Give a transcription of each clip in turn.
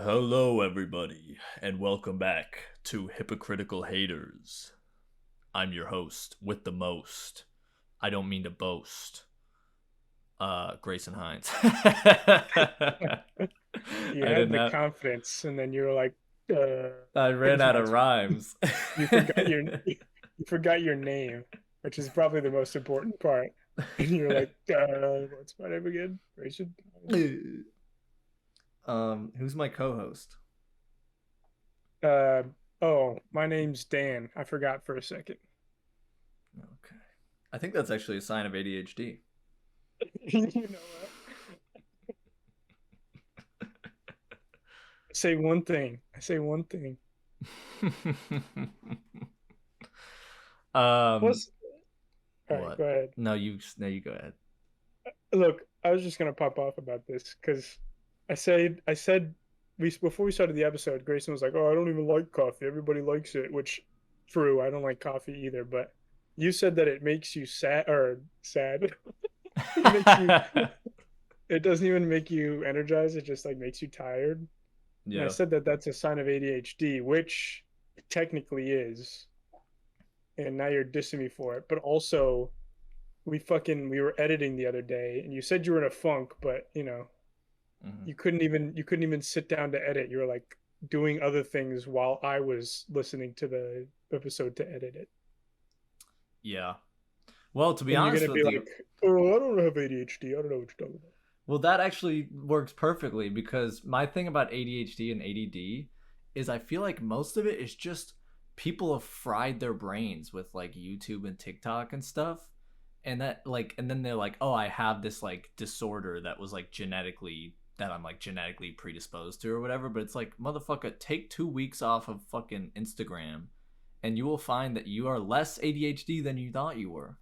Hello, everybody, and welcome back to Hypocritical Haters. I'm your host with the most. I don't mean to boast. Grayson Hines. I You did had the not. confidence, and then you were like, I ran "Here's out my." of rhymes. You forgot your you forgot your name, which is probably the most important part. And you're like, "What's my name again?" Grayson. Who's my co-host? Uh, oh, my name's Dan. I forgot for a second. Okay, I think that's actually a sign of ADHD. You know what? I say one thing. I say one thing. um, Plus, all right, what? go ahead. No, you go ahead. Look, I was just gonna pop off about this because I said we before we started the episode, Grayson was like, "Oh, I don't even like coffee. Everybody likes it," which true. I don't like coffee either, but you said that it makes you sad or sad. It makes you. It doesn't even make you energized. It just like makes you tired. And I Yeah. said that that's a sign of ADHD, which it technically is. And now you're dissing me for it. But also, we were editing the other day, and you said you were in a funk, but Hmm. you couldn't even sit down to edit. You were like doing other things while I was listening to the episode to edit it. Yeah. Well, to be And you're honest gonna be with you, like, "Oh, I don't have ADHD. I don't know what you're talking about." well, that actually works perfectly because my thing about ADHD and ADD is I feel like most of it is just people have fried their brains with like YouTube and TikTok and stuff. And then they're like, "Oh, I have this like disorder that was like genetically predisposed to or whatever." But it's like, motherfucker, take 2 weeks off of fucking Instagram and you will find that you are less ADHD than you thought you were.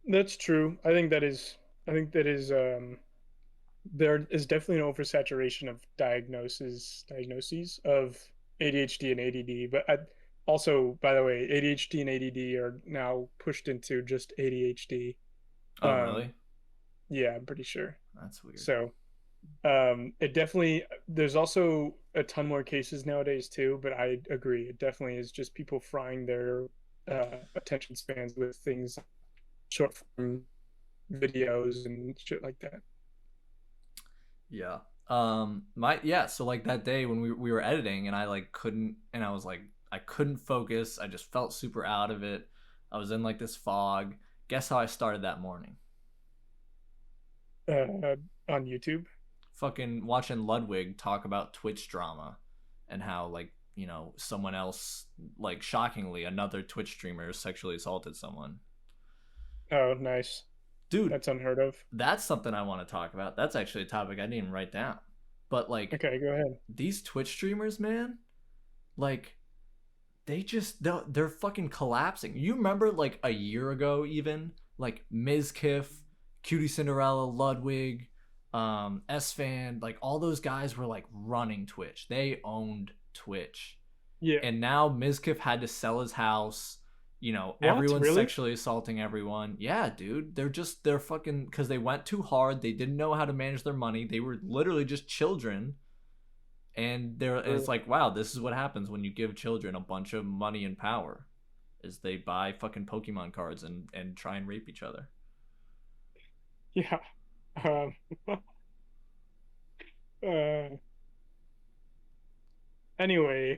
That's true. I think that is there is definitely an oversaturation of diagnoses of ADHD and ADD. But also, by the way, ADHD and ADD are now pushed into just ADHD. Oh, Um, really? yeah, I'm pretty sure. That's weird. So it definitely there's also a ton more cases nowadays too, but I agree. It definitely is just people frying their attention spans with things, short form videos and shit like that. Yeah. So like that day when we were editing and I like couldn't and I was like I couldn't focus. I just felt super out of it. I was in like this fog. Guess how I started that morning? uh, on YouTube. Fucking watching Ludwig talk about Twitch drama and how like, someone else like shockingly another Twitch streamer sexually assaulted someone. Oh, nice. Dude, That's unheard of. that's something I want to talk about. That's actually a topic I didn't even write down. But like Okay, go ahead. these Twitch streamers, man, like they're fucking collapsing. You remember like a year ago, even like Mizkiff, Cutie Cinderella, Ludwig, S-Fan, like all those guys were like running Twitch. They owned Twitch, Yeah. and now Mizkiff had to sell his house. What? Everyone's Really? sexually assaulting everyone. Yeah, dude, they're fucking because they went too hard. They didn't know how to manage their money. They were literally just children and it's Or like, wow, this is what happens when you give children a bunch of money and power is they buy fucking Pokemon cards and try and rape each other. yeah. Um, uh, anyway,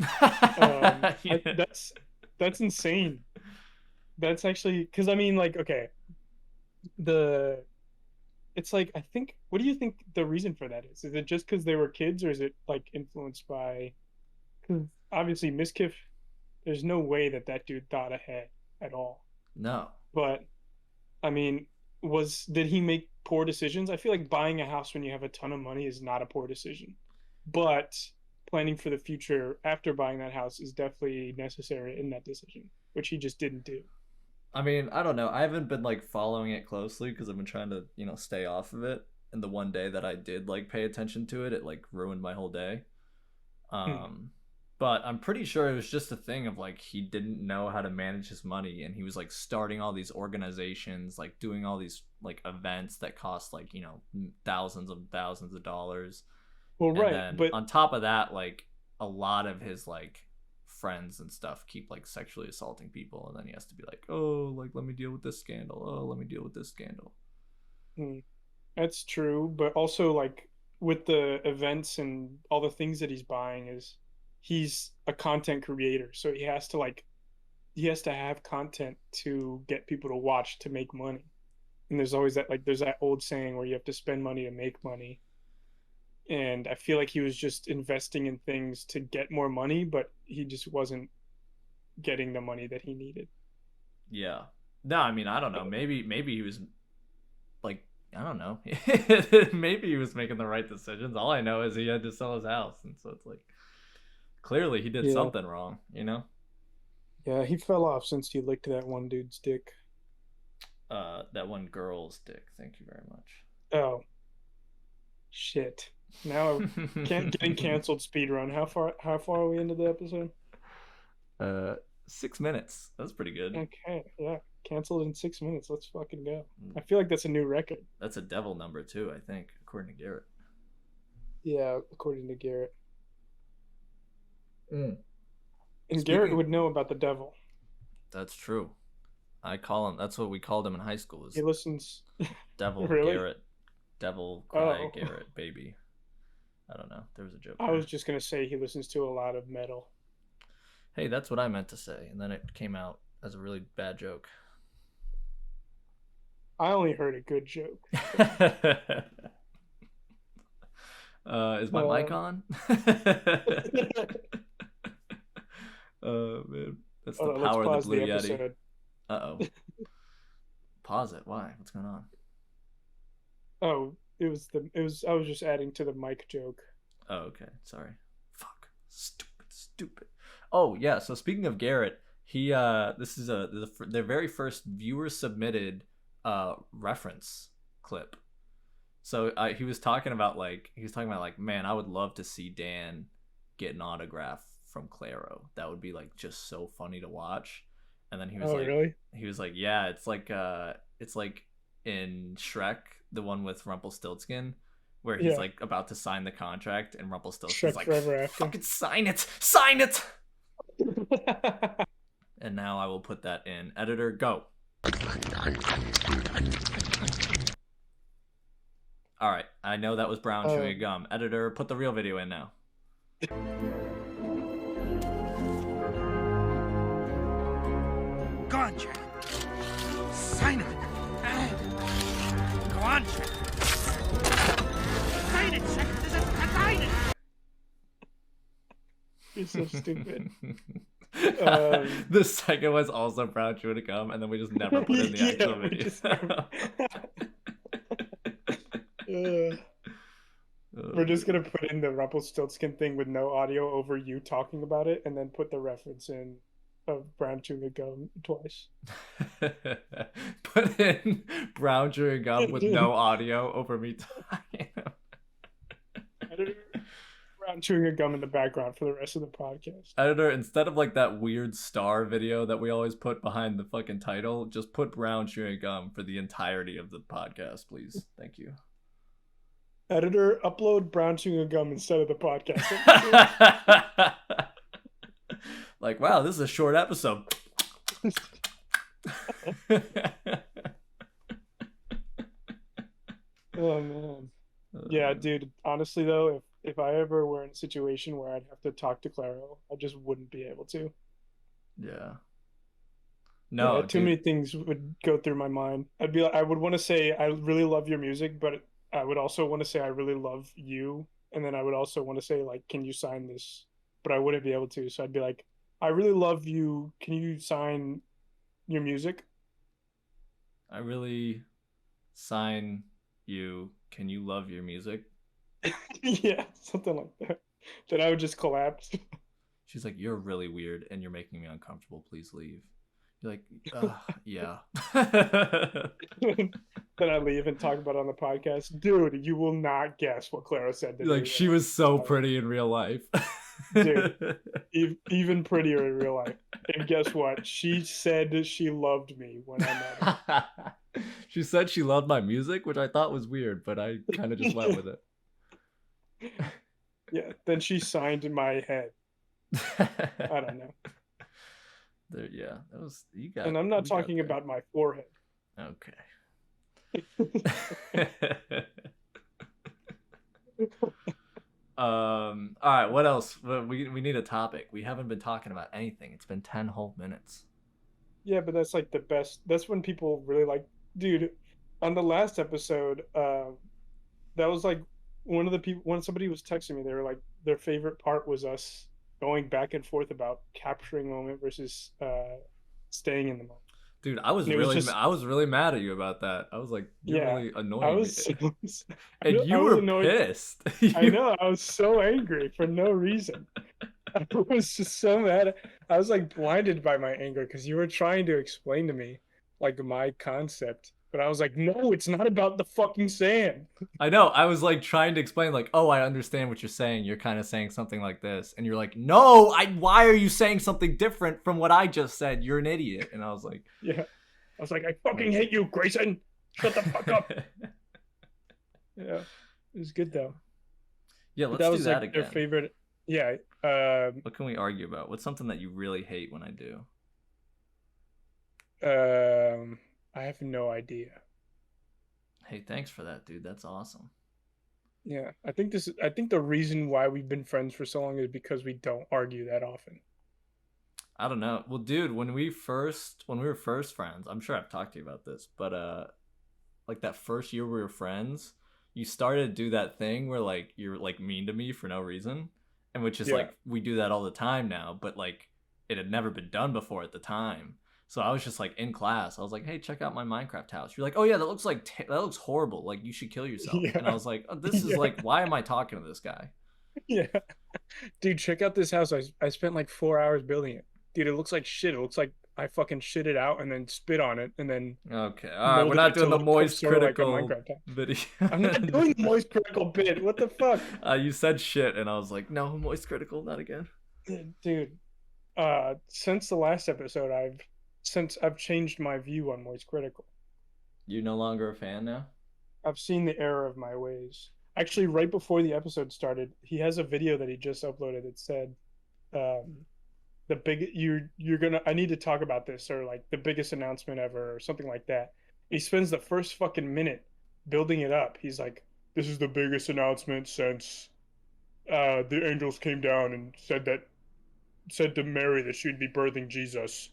Yeah. that's insane. That's actually because I mean, like, okay, the it's like I think. What do you think the reason for that is? Is it just because they were kids, or is it like influenced by? Because obviously, Miskiff, there's no way that that dude thought ahead at all. No. But I mean, was did he make poor decisions? I feel like buying a house when you have a ton of money is not a poor decision, but planning for the future after buying that house is definitely necessary in that decision, which he just didn't do. I mean, I don't know. I haven't been like following it closely because I've been trying to, stay off of it. And the one day that I did like pay attention to it, it like ruined my whole day. Hmm. Um, but I'm pretty sure it was just a thing of like he didn't know how to manage his money, and he was like starting all these organizations, like doing all these like events that cost like thousands of dollars, Well, And right, then but on top of that, like a lot of his like friends and stuff keep like sexually assaulting people, and then he has to be like, oh, like let me deal with this scandal. Oh, let me deal with this scandal. hmm, that's true. But also, like with the events and all the things that he's buying, is he's a content creator, so he has to have content to get people to watch to make money. And there's always that, like there's that old saying where you have to spend money to make money. And I feel like he was just investing in things to get more money, but he just wasn't getting the money that he needed. Yeah. No, I mean I don't know. Maybe he was like I don't know. Maybe he was making the right decisions. All I know is he had to sell his house, and so it's like clearly he did Yeah. something wrong. You know. Yeah, he fell off since he licked that one dude's dick. That one girl's dick. Thank you very much. Oh, shit. Now can't getting canceled speed run. How far are we into the episode? uh, 6 minutes. That's pretty good. Okay, yeah. Canceled in 6 minutes. Let's fucking go. I feel like that's a new record. That's a devil number too, I think, according to Garrett. Yeah, according to Garrett. Mm. And Garrett Speaking, would know about the devil. that's true. I call him. That's what we called him in high school. He Is listens. Devil Really? Garrett, Devil Cry Oh, Garrett, baby. I don't know. There was a joke I there. was just gonna say he listens to a lot of metal. Hey, that's what I meant to say, and then it came out as a really bad joke. I only heard a good joke. Is my mic on? Man, that's the Hold on, let's power of the pause Blue the Yeti. episode. Uh oh. Pause it. Why? What's going on? Oh, it was I was just adding to the mic joke. Oh, okay. Sorry. Fuck. Stupid. Stupid. Oh yeah. So speaking of Garrett, he this is their very first viewer submitted reference clip. So he was talking about like, man, I would love to see Dan get an autograph from Claro. That would be like just so funny to watch. And then Oh, really? he was like, yeah, it's like in Shrek, the one with Rumpelstiltskin, where he's Yeah. like about to sign the contract, and Rumpelstiltskin's Shrek like, Forever After. fucking sign it. And now I will put that in. Editor, go. All right, I know that was Brown chewing a gum. Editor, put the real video in now. Go on, Jack. Sign it. Go on, Jack. Sign it, Jack. Sign it. You're so stupid. The second was also Brown chewing a gum, and then we just never put in the actual Yeah, we video. just never- We're just gonna put in the Rumpelstiltskin thing with no audio over you talking about it, and then put the reference in of Brown chewing a gum twice. Put in Brown chewing gum with no audio over me talking. Editor, Brown chewing a gum in the background for the rest of the podcast. Editor, instead of like that weird star video that we always put behind the fucking title, just put Brown chewing gum for the entirety of the podcast, please. Thank you. Editor, upload Brown chewing a gum instead of the podcast. Like, wow, this is a short episode. Oh man. Yeah, dude. Honestly though, if I ever were in a situation where I'd have to talk to Claro, I just wouldn't be able to. Yeah. No, Yeah, too dude. many things would go through my mind. I'd be like, I would want to say I really love your music, but I would also want to say I really love you, and then I would also want to say like, can you sign this? But I wouldn't be able to, so I'd be like, I really love you. Can you sign your music? I really sign you. Can you love your music? Yeah, something like that. Then I would just collapse. She's like, you're really weird and you're making me uncomfortable. Please leave. You're like, yeah. Then I leave and talk about it on the podcast. Dude, you will not guess what Clara said to Like, me. she was so pretty in real life. Dude. Even prettier in real life. And guess what? She said she loved me when I met her. She said she loved my music, which I thought was weird, but I kind of just went with it. Yeah. Then she signed in my head. I don't know. Yeah, that was you got. And I'm not We got talking about my forehead. there. Okay. All right. What else? We need a topic. We haven't been talking about anything. It's been 10 whole minutes. Yeah, but that's like the best. That's when people really like, dude. On the last episode, that was like one of the people when somebody was texting me, they were like their favorite part was us going back and forth about capturing the moment versus staying in the moment. Dude, And it was just I was really mad at you about that. I was like, you're yeah, really I annoying me. was And you I was were annoyed. pissed. I know I was so angry for no reason. I was just so mad. I was like blinded by my anger because you were trying to explain to me like my concept, but I was like, no, it's not about the fucking sand. I know. I was like trying to explain, like, oh, I understand what you're saying. You're kind of saying something like this, and you're like, no, why are you saying something different from what I just said? You're an idiot. And I was like, Yeah, I was like, I fucking hate you, Grayson. Shut the fuck up. Yeah, it was good though. Yeah, But let's that do was that like their again. favorite. Yeah. What can we argue about? What's something that you really hate when I do? I have no idea. Hey, thanks for that, dude. That's awesome. Yeah, I think this. I think the reason why we've been friends for so long is because we don't argue that often. I don't know. Well, dude, when we were first friends, I'm sure I've talked to you about this, but like that first year we were friends, you started to do that thing where like you're like mean to me for no reason, and which is Yeah. like we do that all the time now, but like it had never been done before at the time. So I was just like in class, I was like, "Hey, check out my Minecraft house." You're like, "Oh yeah, that looks like that looks horrible. Like you should kill yourself." And I Yeah. was like, oh, "This is Yeah. like, why am I talking to this guy?" Yeah. Dude, check out this house. I spent like 4 hours building it. Dude, it looks like shit. It looks like I fucking shit it out and then spit on it and then Okay, all right, we're molded not it to doing the look moist sort of like a critical Minecraft house. video. I'm not doing the moist critical bit. What the fuck? You said shit, and I was like, no, moist critical, not again. Dude, since the last episode, I've changed my view on moist critical. You're no longer a fan now? I've seen the error of my ways. Actually, right before the episode started, he has a video that he just uploaded that said, um, "The big you're gonna I need to talk about this," or like the biggest announcement ever or something like that. He spends the first fucking minute building it up. He's like, "This is the biggest announcement since the angels came down and said to Mary that she'd be birthing Jesus.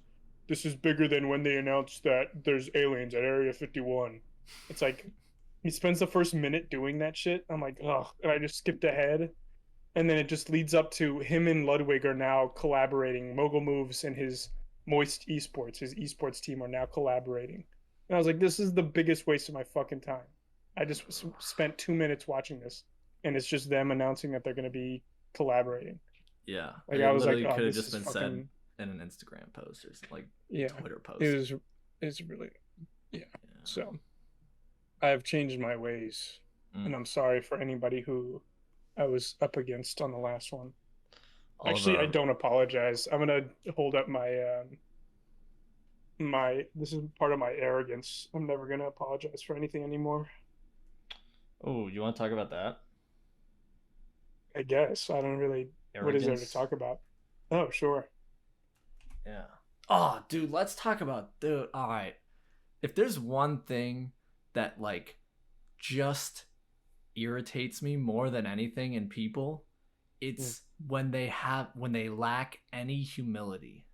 This is bigger than when they announced that there's aliens at Area 51." It's like he spends the first minute doing that shit. I'm like, oh, and I just skipped ahead. And then it just leads up to him and Ludwig are now collaborating. Mogul Moves and his Moist Esports, his esports team, are now collaborating. And I was like, this is the biggest waste of my fucking time. I just spent 2 minutes watching this, and it's just them announcing that they're going to be collaborating. Yeah, Like it I was like, literally oh, could have this just is been said fucking in an Instagram post or like yeah. Twitter post. It's really yeah. So I have changed my ways, and I'm sorry for anybody who I was up against on the last one. All of Actually, I don't apologize. I'm gonna hold up my my. This is part of my arrogance. I'm never gonna apologize for anything anymore. Oh, you want to talk about that? I guess I don't really. What is there to Arrogance. talk about? Oh, sure. Yeah. Oh, dude, let's talk about dude. All right. If there's one thing that like just irritates me more than anything in people, it's when they lack any humility.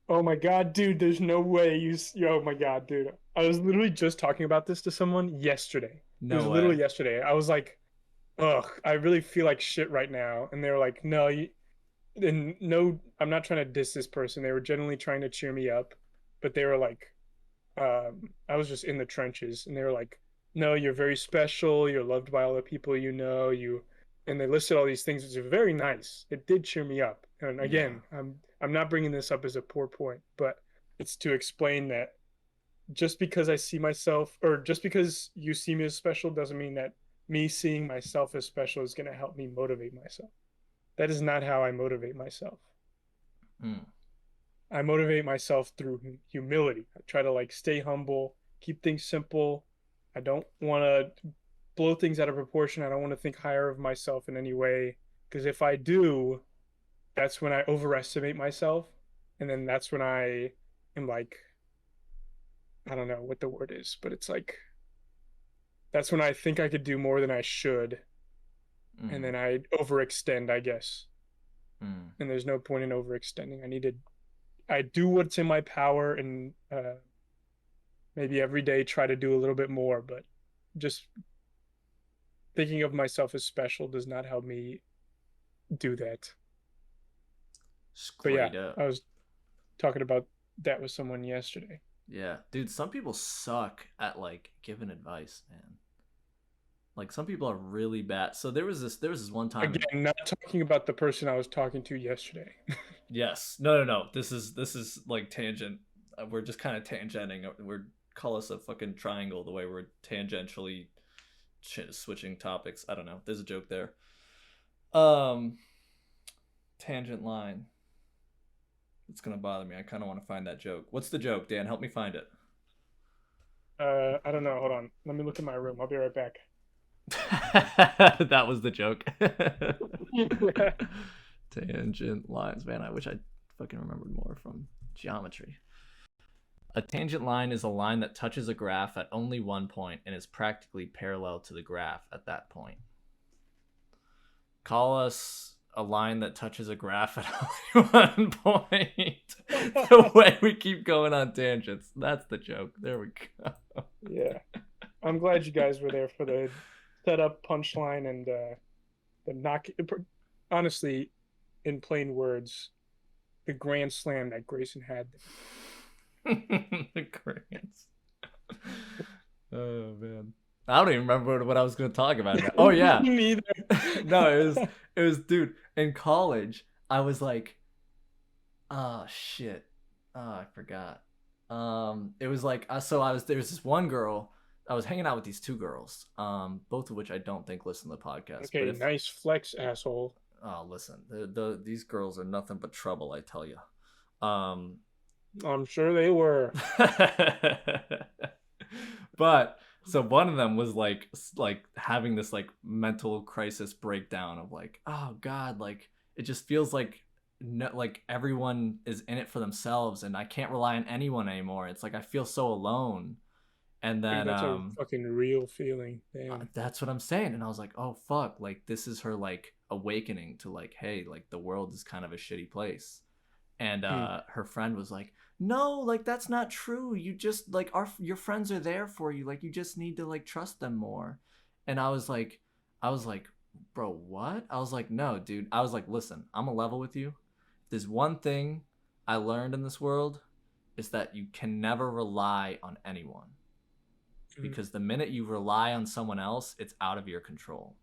Oh my god, dude! There's no way you. Oh my god, dude! I was literally just talking about this to someone yesterday. It was No literally way. yesterday. I was like, "Ugh, I really feel like shit right now," and they were like, "No, and no, I'm not trying to diss this person. They were genuinely trying to cheer me up, but they were like, I was just in the trenches, and they were like, "No, you're very special. You're loved by all the people you know. And they listed all these things, which are very nice. It did cheer me up. And Yeah. again, I'm not bringing this up as a poor point, but it's to explain that just because I see myself, or just because you see me as special, doesn't mean that me seeing myself as special is going to help me motivate myself. That is not how I motivate myself. Mm. I motivate myself through humility. I try to like stay humble, keep things simple. I don't want to blow things out of proportion. I don't want to think higher of myself in any way. Because if I do, that's when I overestimate myself. And then that's when I am like, I don't know what the word is, but it's like, that's when I think I could do more than I should. And then I overextend, I guess. And there's no point in overextending. I do what's in my power and maybe every day try to do a little bit more, but just thinking of myself as special does not help me do that. But yeah, I was talking about that with someone yesterday. Yeah, dude, some people suck at like giving advice, man. Like some people are really bad. So there was this one time. Again, not talking about the person I was talking to yesterday. Yes. No. This is like tangent. We're just kind of tangenting. We're call us a fucking triangle the way we're tangentially switching topics. I don't know. There's a joke there. Tangent line. It's gonna bother me. I kind of want to find that joke. What's the joke, Dan? Help me find it. I don't know. Hold on. Let me look in my room. I'll be right back. That was the joke. Tangent lines, man. I wish I fucking remembered more from geometry. A tangent line is a line that touches a graph at only one point and is practically parallel to the graph at that point. Call us a line that touches a graph at only one point. The way we keep going on tangents. That's the joke. There we go. Yeah. I'm glad you guys were there for the setup, punchline, and the knock. Honestly, in plain words, the grand slam that Grayson had. The grants. Oh man, I don't even remember what I was going to talk about. Oh yeah, me neither. No, it was, dude. In college, I was like, oh shit, I forgot. It was like, there was this one girl. I was hanging out with these two girls, both of which I don't think listen to the podcast. Okay, nice flex, asshole. Oh, listen, these girls are nothing but trouble, I tell you. I'm sure they were. But so one of them was like having this like mental crisis breakdown of like, oh god, like it just feels like like everyone is in it for themselves and I can't rely on anyone anymore. It's like I feel so alone. And then that's a fucking real feeling. Damn. That's what I'm saying. And I was like, oh fuck, like this is her like awakening to like, hey, like the world is kind of a shitty place. And her friend was like, no, like that's not true. You just like your friends are there for you. Like you just need to like trust them more. And I was like, bro, what? I was like, no, dude. I was like, listen, I'm a level with you. There's one thing I learned in this world is that you can never rely on anyone. Because the minute you rely on someone else, it's out of your control.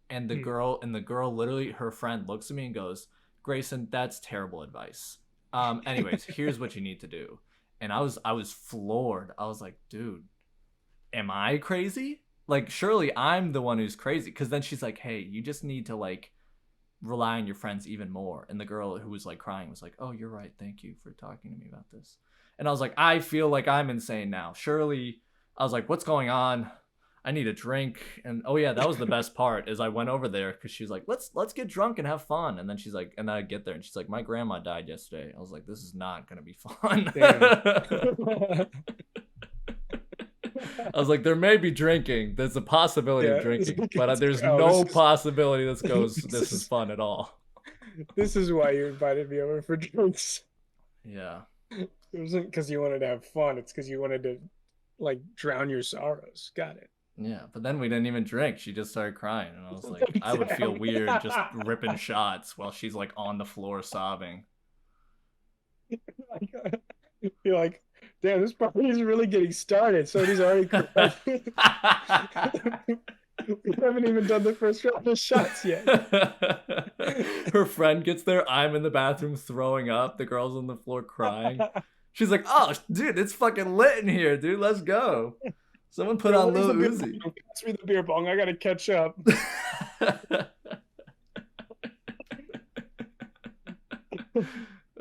And the girl literally, her friend looks at me and goes, Grayson, that's terrible advice. Anyways, here's what you need to do. And I was floored. I was like, dude, am I crazy? Like, surely I'm the one who's crazy. Because then she's like, hey, you just need to like rely on your friends even more. And the girl who was like crying was like, oh, you're right. Thank you for talking to me about this. And I was like, I feel like I'm insane now. Surely, I was like, what's going on? I need a drink. And oh yeah, that was the best part is I went over there because she was like, let's get drunk and have fun. And then she's like, and then I get there and she's like, my grandma died yesterday. I was like, this is not gonna be fun. I was like, there may be drinking. There's a possibility of drinking, but there's no possibility this is fun at all. This is why you invited me over for drinks. Yeah. It wasn't because you wanted to have fun. It's because you wanted to like drown your sorrows. Got it. Yeah, but then we didn't even drink. She just started crying, and I was like, I would feel weird just ripping shots while she's like on the floor sobbing. You're like, damn, this party is really getting started. So he's already crying. We haven't even done the first round of shots yet. Her friend gets there. I'm in the bathroom throwing up. The girl's on the floor crying. She's like, oh, dude, it's fucking lit in here, dude. Let's go. Someone put on Lil Uzi. Pass me the beer bong. I gotta catch up.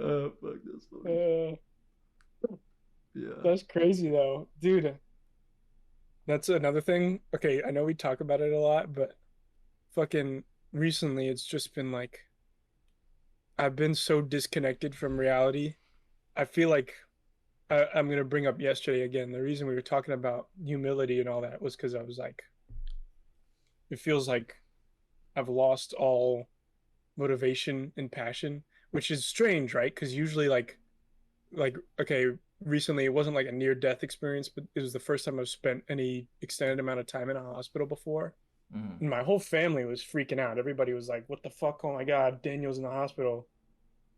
Oh, fuck this one. Yeah. That's crazy, though. Dude, That's another thing. Okay, I know we talk about it a lot, but fucking recently it's just been like I've been so disconnected from reality. I feel like I'm gonna bring up yesterday again. The reason we were talking about humility and all that was because I was like, it feels like I've lost all motivation and passion, which is strange, right? Because usually, like okay, recently it wasn't like a near death experience, but it was the first time I've spent any extended amount of time in a hospital before. Mm. And my whole family was freaking out. Everybody was like, "What the fuck? Oh my God, Daniel's in the hospital."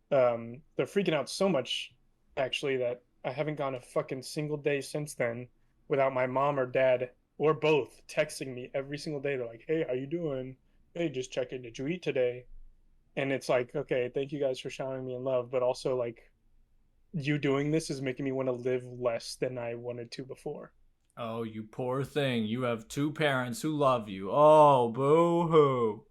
They're freaking out so much, actually, that I haven't gone a fucking single day since then without my mom or dad or both texting me every single day. They're like, "Hey, how you doing? Hey, just checking. Did you eat today?" And it's like, okay, thank you guys for showering me in love, but also like you doing this is making me want to live less than I wanted to before. Oh, you poor thing. You have two parents who love you. Oh, boo hoo.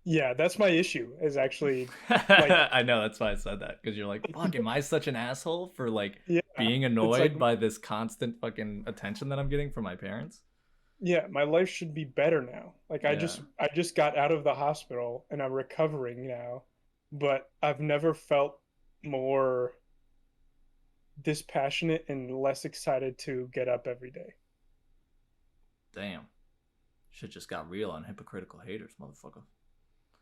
Yeah, that's my issue. Is actually like, I know, that's why I said that. Because you're like, fuck, am I such an asshole for like yeah, being it's like, annoyed by this constant fucking attention that I'm getting from my parents? yeah, my life should be better now. Like Yeah. I just got out of the hospital and I'm recovering now, but I've never felt more dispassionate and less excited to get up every day. Damn. Shit just got real on hypocritical haters, motherfucker.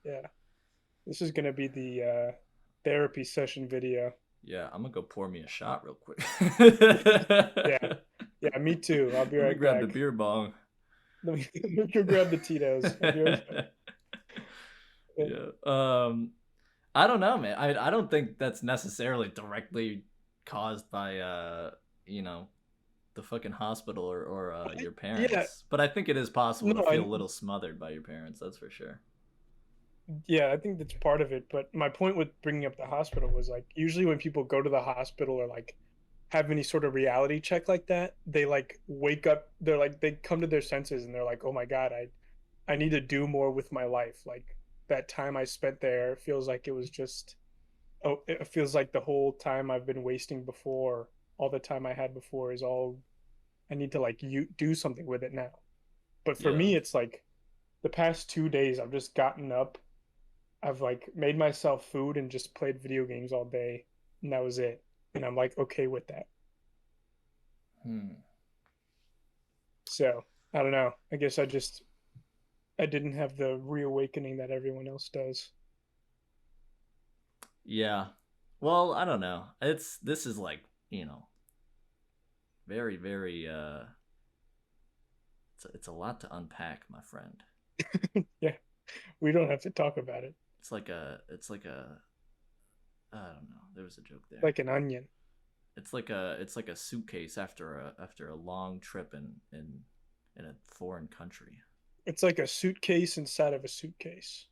Yeah. This is gonna be the therapy session video. Yeah, I'm gonna go pour me a shot real quick. Yeah. Yeah, me too. I'll be Let me right grab the back. beer bong. Let me go grab the Tito's. I'll be right back. Yeah. I don't know, man. I don't think that's necessarily directly caused by you know, the fucking hospital or your Yeah, parents. But I think it is possible to no, feel a little smothered by your parents, that's for sure. yeah, I think that's part of it. But my point with bringing up the hospital was like, usually when people go to the hospital or like have any sort of reality check like that, they like wake up, they're like, they come to their senses and they're like, oh my God, I need to do more with my life. Like that time I spent there feels like it was just, oh, it feels like the whole time I've been wasting before, all the time I had before is all I need to like you do something with it now. But for Yeah. me, it's like the past 2 days, I've just gotten up. I've like made myself food and just played video games all day, and that was it. And I'm like okay with that. Hmm. So I don't know. I guess I didn't have the reawakening that everyone else does. Yeah. Well, I don't know. This is like, you know, very, very it's a lot to unpack, my friend. Yeah, we don't have to talk about it. It's like a I don't know. There was a joke there. Like an onion. It's like a suitcase after a long trip in a foreign country, It's like a suitcase inside of a suitcase.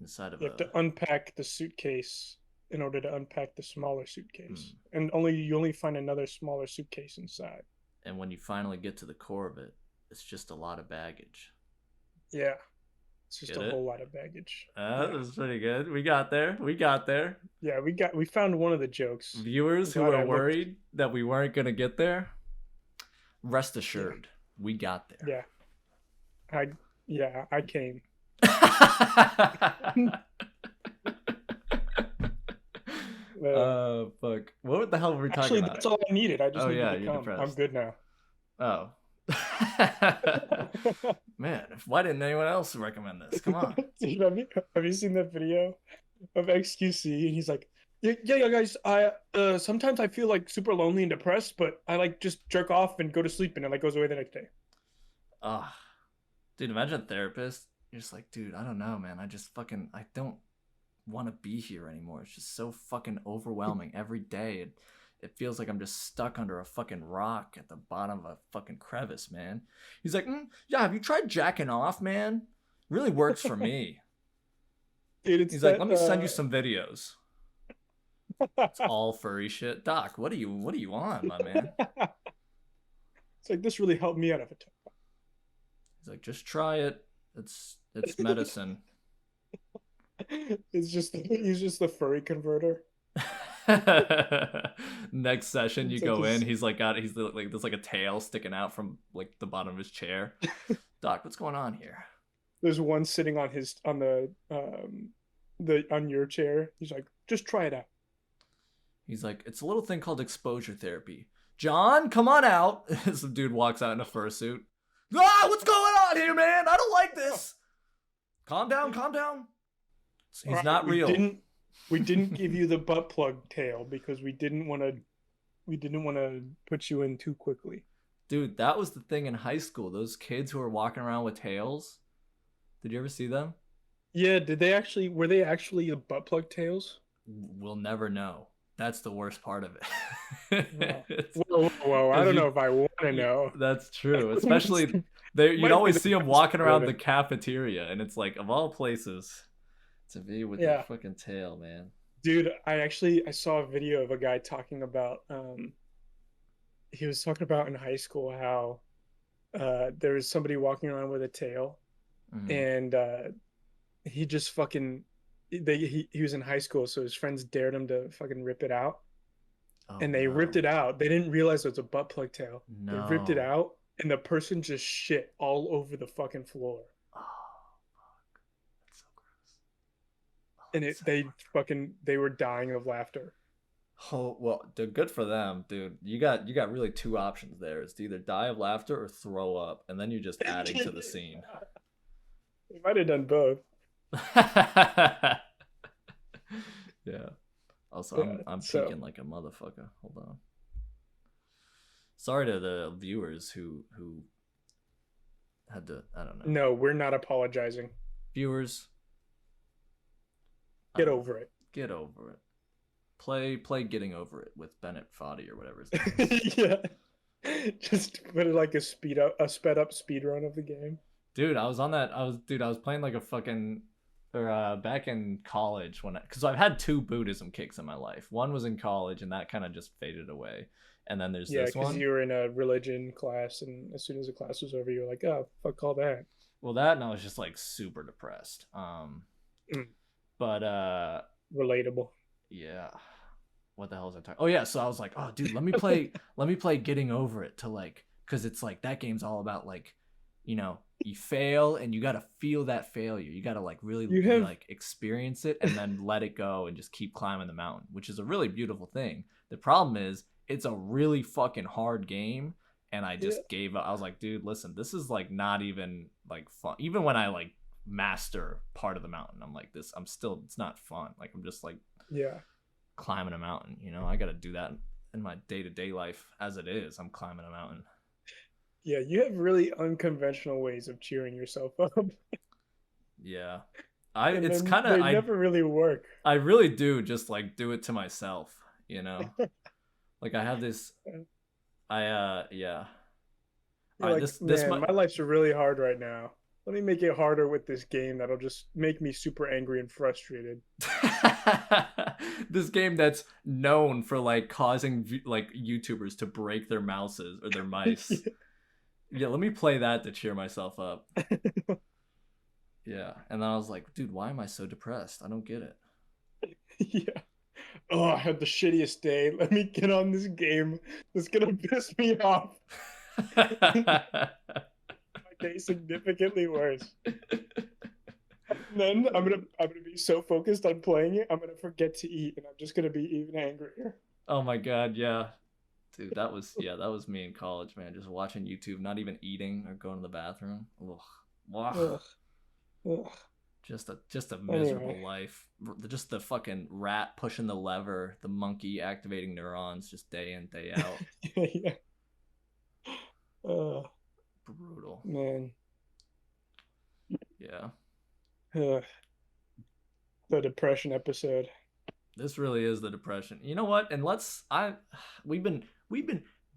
inside of You have a to unpack the suitcase in order to unpack the smaller hmm. suitcase, and only you only find another smaller suitcase inside. And when you finally get to the core of it, it's just a lot of baggage. Yeah, it's just Get a it? whole lot of baggage. That Yeah, was pretty good. We got there. We got there. yeah, we found one of the jokes. I'm Viewers who glad were I looked. worried that we weren't gonna get there, rest Yeah, assured, we got there. yeah, I yeah I came. Uh, Fuck. What the hell were we talking Actually, about? that's all I needed. I just Oh needed yeah, to you're come. I'm depressed. good now. Oh. Man, why didn't anyone else recommend this? Come on. Dude, have you seen that video of XQC? And he's like, yeah, yeah, yeah, guys. I sometimes I feel like super lonely and depressed, but I like just jerk off and go to sleep, and it like goes away the next day. Ah, dude, imagine a therapist. You're just like, dude, I don't know, man. I don't want to be here anymore. It's just so fucking overwhelming every day. It feels like I'm just stuck under a fucking rock at the bottom of a fucking crevice, man. He's like, yeah, have you tried jacking off, man? Really works for me. Dude, it's He's like, that. let me send you some videos. It's all furry shit. Doc, what are you on, my man? It's like this really helped me out of it. He's like, just try it. It's medicine. It's just he's just the furry converter. Next session, you It's like go in. this. He's like there's like a tail sticking out from like the bottom of his chair. Doc, what's going on here? There's one sitting on the on your chair. He's like, just try it out. He's like, it's a little thing called exposure therapy. John, come on out. Some dude walks out in a fursuit. Ah, what's going on here, man? I don't like this. Calm down, calm down. He's Alright, not real. We didn't give you the butt plug tail because we didn't want to put you in too quickly. Dude, that was the thing in high school. Those kids who were walking around with tails. Did you ever see them? Yeah, were they actually the butt plug tails? We'll never know. That's the worst part of it. Whoa. I don't know if I want to know. That's true. Especially you'd always see them walking around the cafeteria, and it's like, of all places to be with your fucking tail, man. Dude, I saw a video of a guy talking about he was talking about in high school how there was somebody walking around with a tail, and he just fucking he was in high school, so his friends dared him to fucking rip it out. And they ripped it out. They didn't realize it was a butt plug tail. No. They ripped it out, and the person just shit all over the fucking floor. Oh, fuck. That's so gross. And they were dying of laughter. Oh, well, dude, good for them, dude. You got really two options there. It's to either die of laughter or throw up, and then you're just adding to the scene. They might have done both. Yeah. Also, I'm peeking like a motherfucker. Hold on. Sorry to the viewers who had to. I don't know. No, we're not apologizing. Viewers, get over it. Get over it. Play Getting Over It with Bennett Foddy or whatever his name is. Yeah. Just put it like a sped up speed run of the game. Dude, I was on that. I was playing like a fucking. Or back in college because I've had 2 Buddhism kicks in my life. One was in college, and that kind of just faded away. And then there's this one. Yeah, because you were in a religion class, and as soon as the class was over, you were like, "Oh, fuck all that." Well, that, and I was just like super depressed. But relatable. Yeah. What the hell was I talking? Oh yeah, so I was like, oh dude, let me play Getting Over It to like, because it's like that game's all about like, you know, you fail and you gotta feel that failure. You gotta like really like experience it and then let it go and just keep climbing the mountain, which is a really beautiful thing. The problem is it's a really fucking hard game, and I just gave up. I was like, dude, listen, this is like not even like fun. Even when I like master part of the mountain, I'm like, it's not fun. Like I'm just like climbing a mountain, you know. I gotta do that in my day-to-day life as it is. I'm climbing a mountain. Yeah, you have really unconventional ways of cheering yourself up. Yeah. They never really work. I really do just like do it to myself, you know. Like I have this yeah. All right, my life's really hard right now. Let me make it harder with this game that'll just make me super angry and frustrated. This game that's known for like causing like YouTubers to break their mouses or their mice. Yeah, let me play that to cheer myself up. Yeah, and then I was like, dude, why am I so depressed? I don't get it. Yeah. Oh, I had the shittiest day. Let me get on this game that's gonna piss me off. My day significantly worse. And then I'm gonna be so focused on playing it, I'm gonna forget to eat, and I'm just gonna be even angrier. Oh my god, yeah. Dude, that was me in college, man. Just watching YouTube, not even eating or going to the bathroom. Ugh. Ugh. Just a miserable life. Just the fucking rat pushing the lever, the monkey activating neurons, just day in, day out. Yeah. Brutal. Man. Yeah. The depression episode. This really is the depression. You know what? And we've been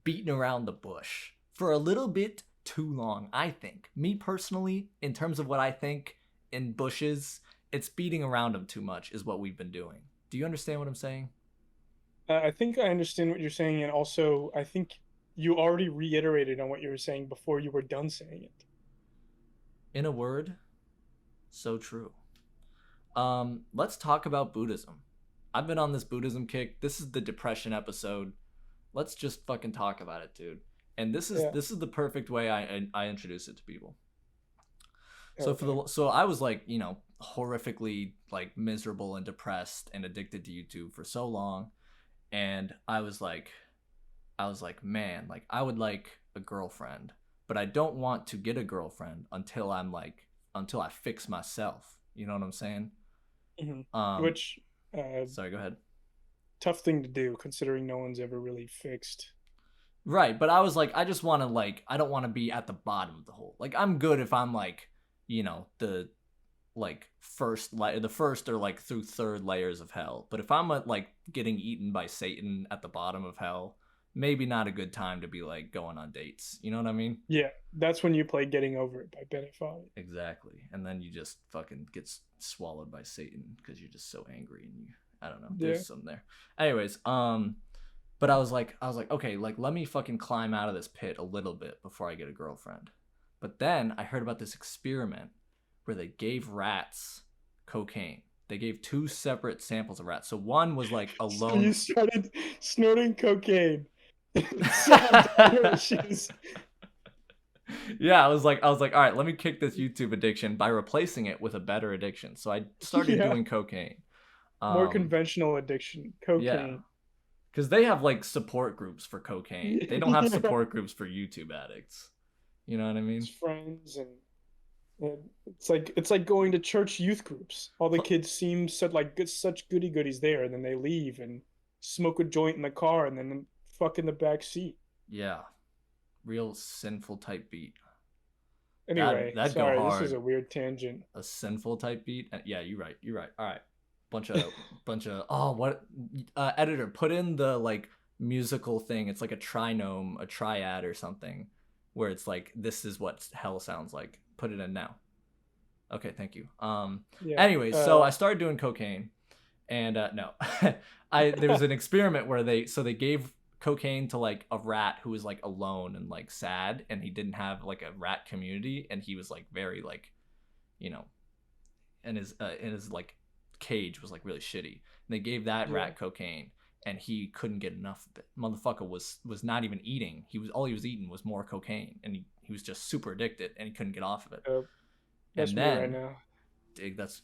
beating around the bush for a little bit too long, I think. Me personally, in terms of what I think in bushes, it's beating around them too much is what we've been doing. Do you understand what I'm saying? I think I understand what you're saying, and also I think you already reiterated on what you were saying before you were done saying it. In a word, so true. Let's talk about Buddhism. I've been on this Buddhism kick. This is the depression episode. Let's just fucking talk about it, dude. And this is the perfect way I introduce it to people. So so I was like, you know, horrifically like miserable and depressed and addicted to YouTube for so long, and I was like, man, like I would like a girlfriend, but I don't want to get a girlfriend until I fix myself. You know what I'm saying? Mm-hmm. Which sorry, go ahead. Tough thing to do considering no one's ever really fixed. Right, but I was like, I just want to like, I don't want to be at the bottom of the hole. Like I'm good if I'm like, you know, the first or like through third layers of hell. But if I'm like getting eaten by Satan at the bottom of hell, maybe not a good time to be like going on dates. You know what I mean? Yeah, that's when you play Getting Over It by Bennett Foddy. Exactly. And then you just fucking get swallowed by Satan because you're just so angry and I don't know. There's something there. Anyways, but I was like, okay, like let me fucking climb out of this pit a little bit before I get a girlfriend. But then I heard about this experiment where they gave rats cocaine. They gave 2 separate samples of rats. So one was like alone. So you started snorting cocaine. Yeah, I was like, all right, let me kick this YouTube addiction by replacing it with a better addiction. So I started doing cocaine. More conventional addiction, cocaine. Yeah. Because they have like support groups for cocaine. They don't have support groups for YouTube addicts. You know what I mean? It's friends and it's like going to church youth groups. All the kids seem such goody goodies there, and then they leave and smoke a joint in the car and then fuck in the back seat. Yeah, real sinful type beat. Anyway, that'd sorry, go hard. This is a weird tangent. A sinful type beat. Yeah, you're right. All right, bunch of oh what editor put in the like musical thing. It's like a trinome, a triad or something, where it's like this is what hell sounds like. Put it in now. Okay, thank you. Anyway, so I started doing cocaine, and no, there was an experiment where they gave cocaine to like a rat who was like alone and like sad, and he didn't have like a rat community, and he was like very like, you know, and his like cage was like really shitty. And they gave that rat cocaine, and he couldn't get enough of it. Motherfucker was not even eating. All he was eating was more cocaine, and he was just super addicted, and he couldn't get off of it. That's and then, me right now. Dig, that's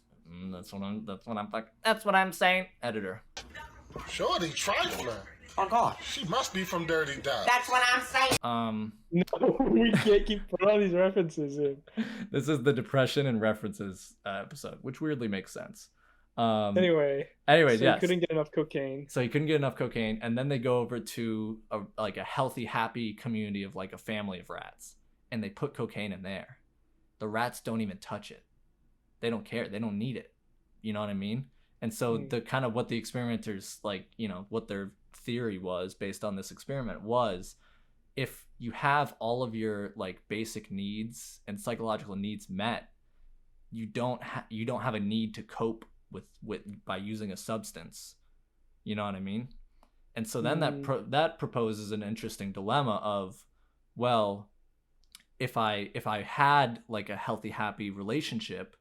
what I'm saying, editor. Shorty trifling. Oh God, she must be from Dirty Dot. That's what I'm saying. No, we can't keep putting all these references in. This is the depression and references episode, which weirdly makes sense. Anyways, yes. He couldn't get enough cocaine. So he couldn't get enough cocaine, and then they go over to a healthy, happy community of like a family of rats, and they put cocaine in there. The rats don't even touch it. They don't care. They don't need it. You know what I mean? And so the kind of what the experimenters like, you know, what their theory was based on this experiment was, if you have all of your like basic needs and psychological needs met, you don't have a need to cope with by using a substance. You know what I mean? And so then that proposes an interesting dilemma of, well, if I had like a healthy, happy relationship,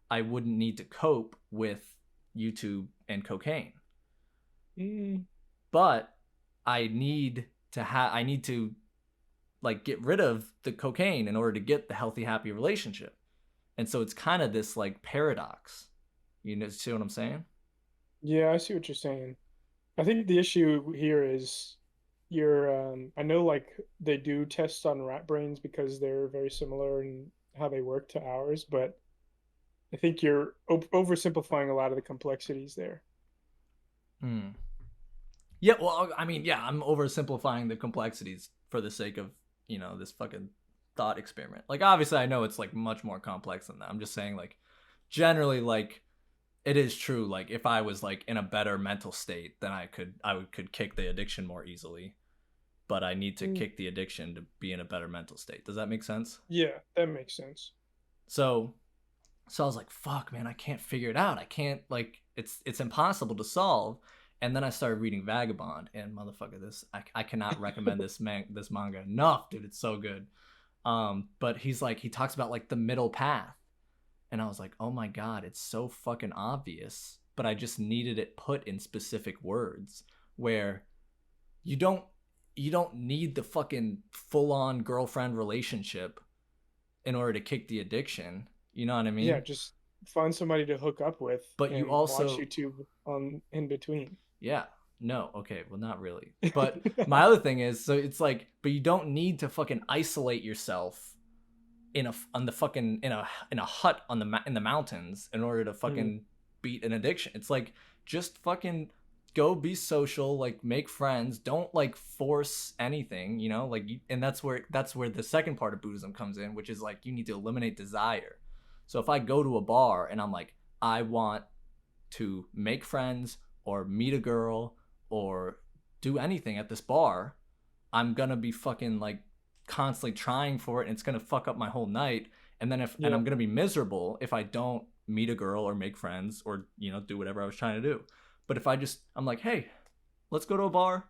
I wouldn't need to cope with YouTube and cocaine. But I need to like get rid of the cocaine in order to get the healthy, happy relationship. And so it's kind of this like paradox. You know, see what I'm saying? Yeah, I see what you're saying. I think the issue here is I know like they do tests on rat brains because they're very similar in how they work to ours, but I think you're oversimplifying a lot of the complexities there. Yeah, well, I mean, yeah, I'm oversimplifying the complexities for the sake of, you know, this fucking thought experiment. Like, obviously, I know it's like much more complex than that. I'm just saying, like, generally, like, it is true. Like, if I was like in a better mental state, then I could kick the addiction more easily. But I need to kick the addiction to be in a better mental state. Does that make sense? Yeah, that makes sense. So I was like, fuck, man, I can't figure it out. I can't, like, it's impossible to solve. And then I started reading Vagabond, and motherfucker, I cannot recommend this manga enough, dude. It's so good. But he talks about like the middle path, and I was like, oh my god, it's so fucking obvious, but I just needed it put in specific words where you don't need the fucking full-on girlfriend relationship in order to kick the addiction. You know what I mean? Yeah, just find somebody to hook up with, But and you also watch YouTube on in between. Yeah. No, okay, well not really. But my other thing is, so it's like, but you don't need to fucking isolate yourself in a hut in the mountains in order to fucking beat an addiction. It's like, just fucking go be social, like make friends, don't like force anything, you know, like and that's where the second part of Buddhism comes in, which is like you need to eliminate desire. So if I go to a bar and I'm like, I want to make friends or meet a girl or do anything at this bar, I'm gonna be fucking like constantly trying for it, and it's gonna fuck up my whole night. And then and I'm gonna be miserable if I don't meet a girl or make friends or, you know, do whatever I was trying to do. But if I'm like, hey, let's go to a bar,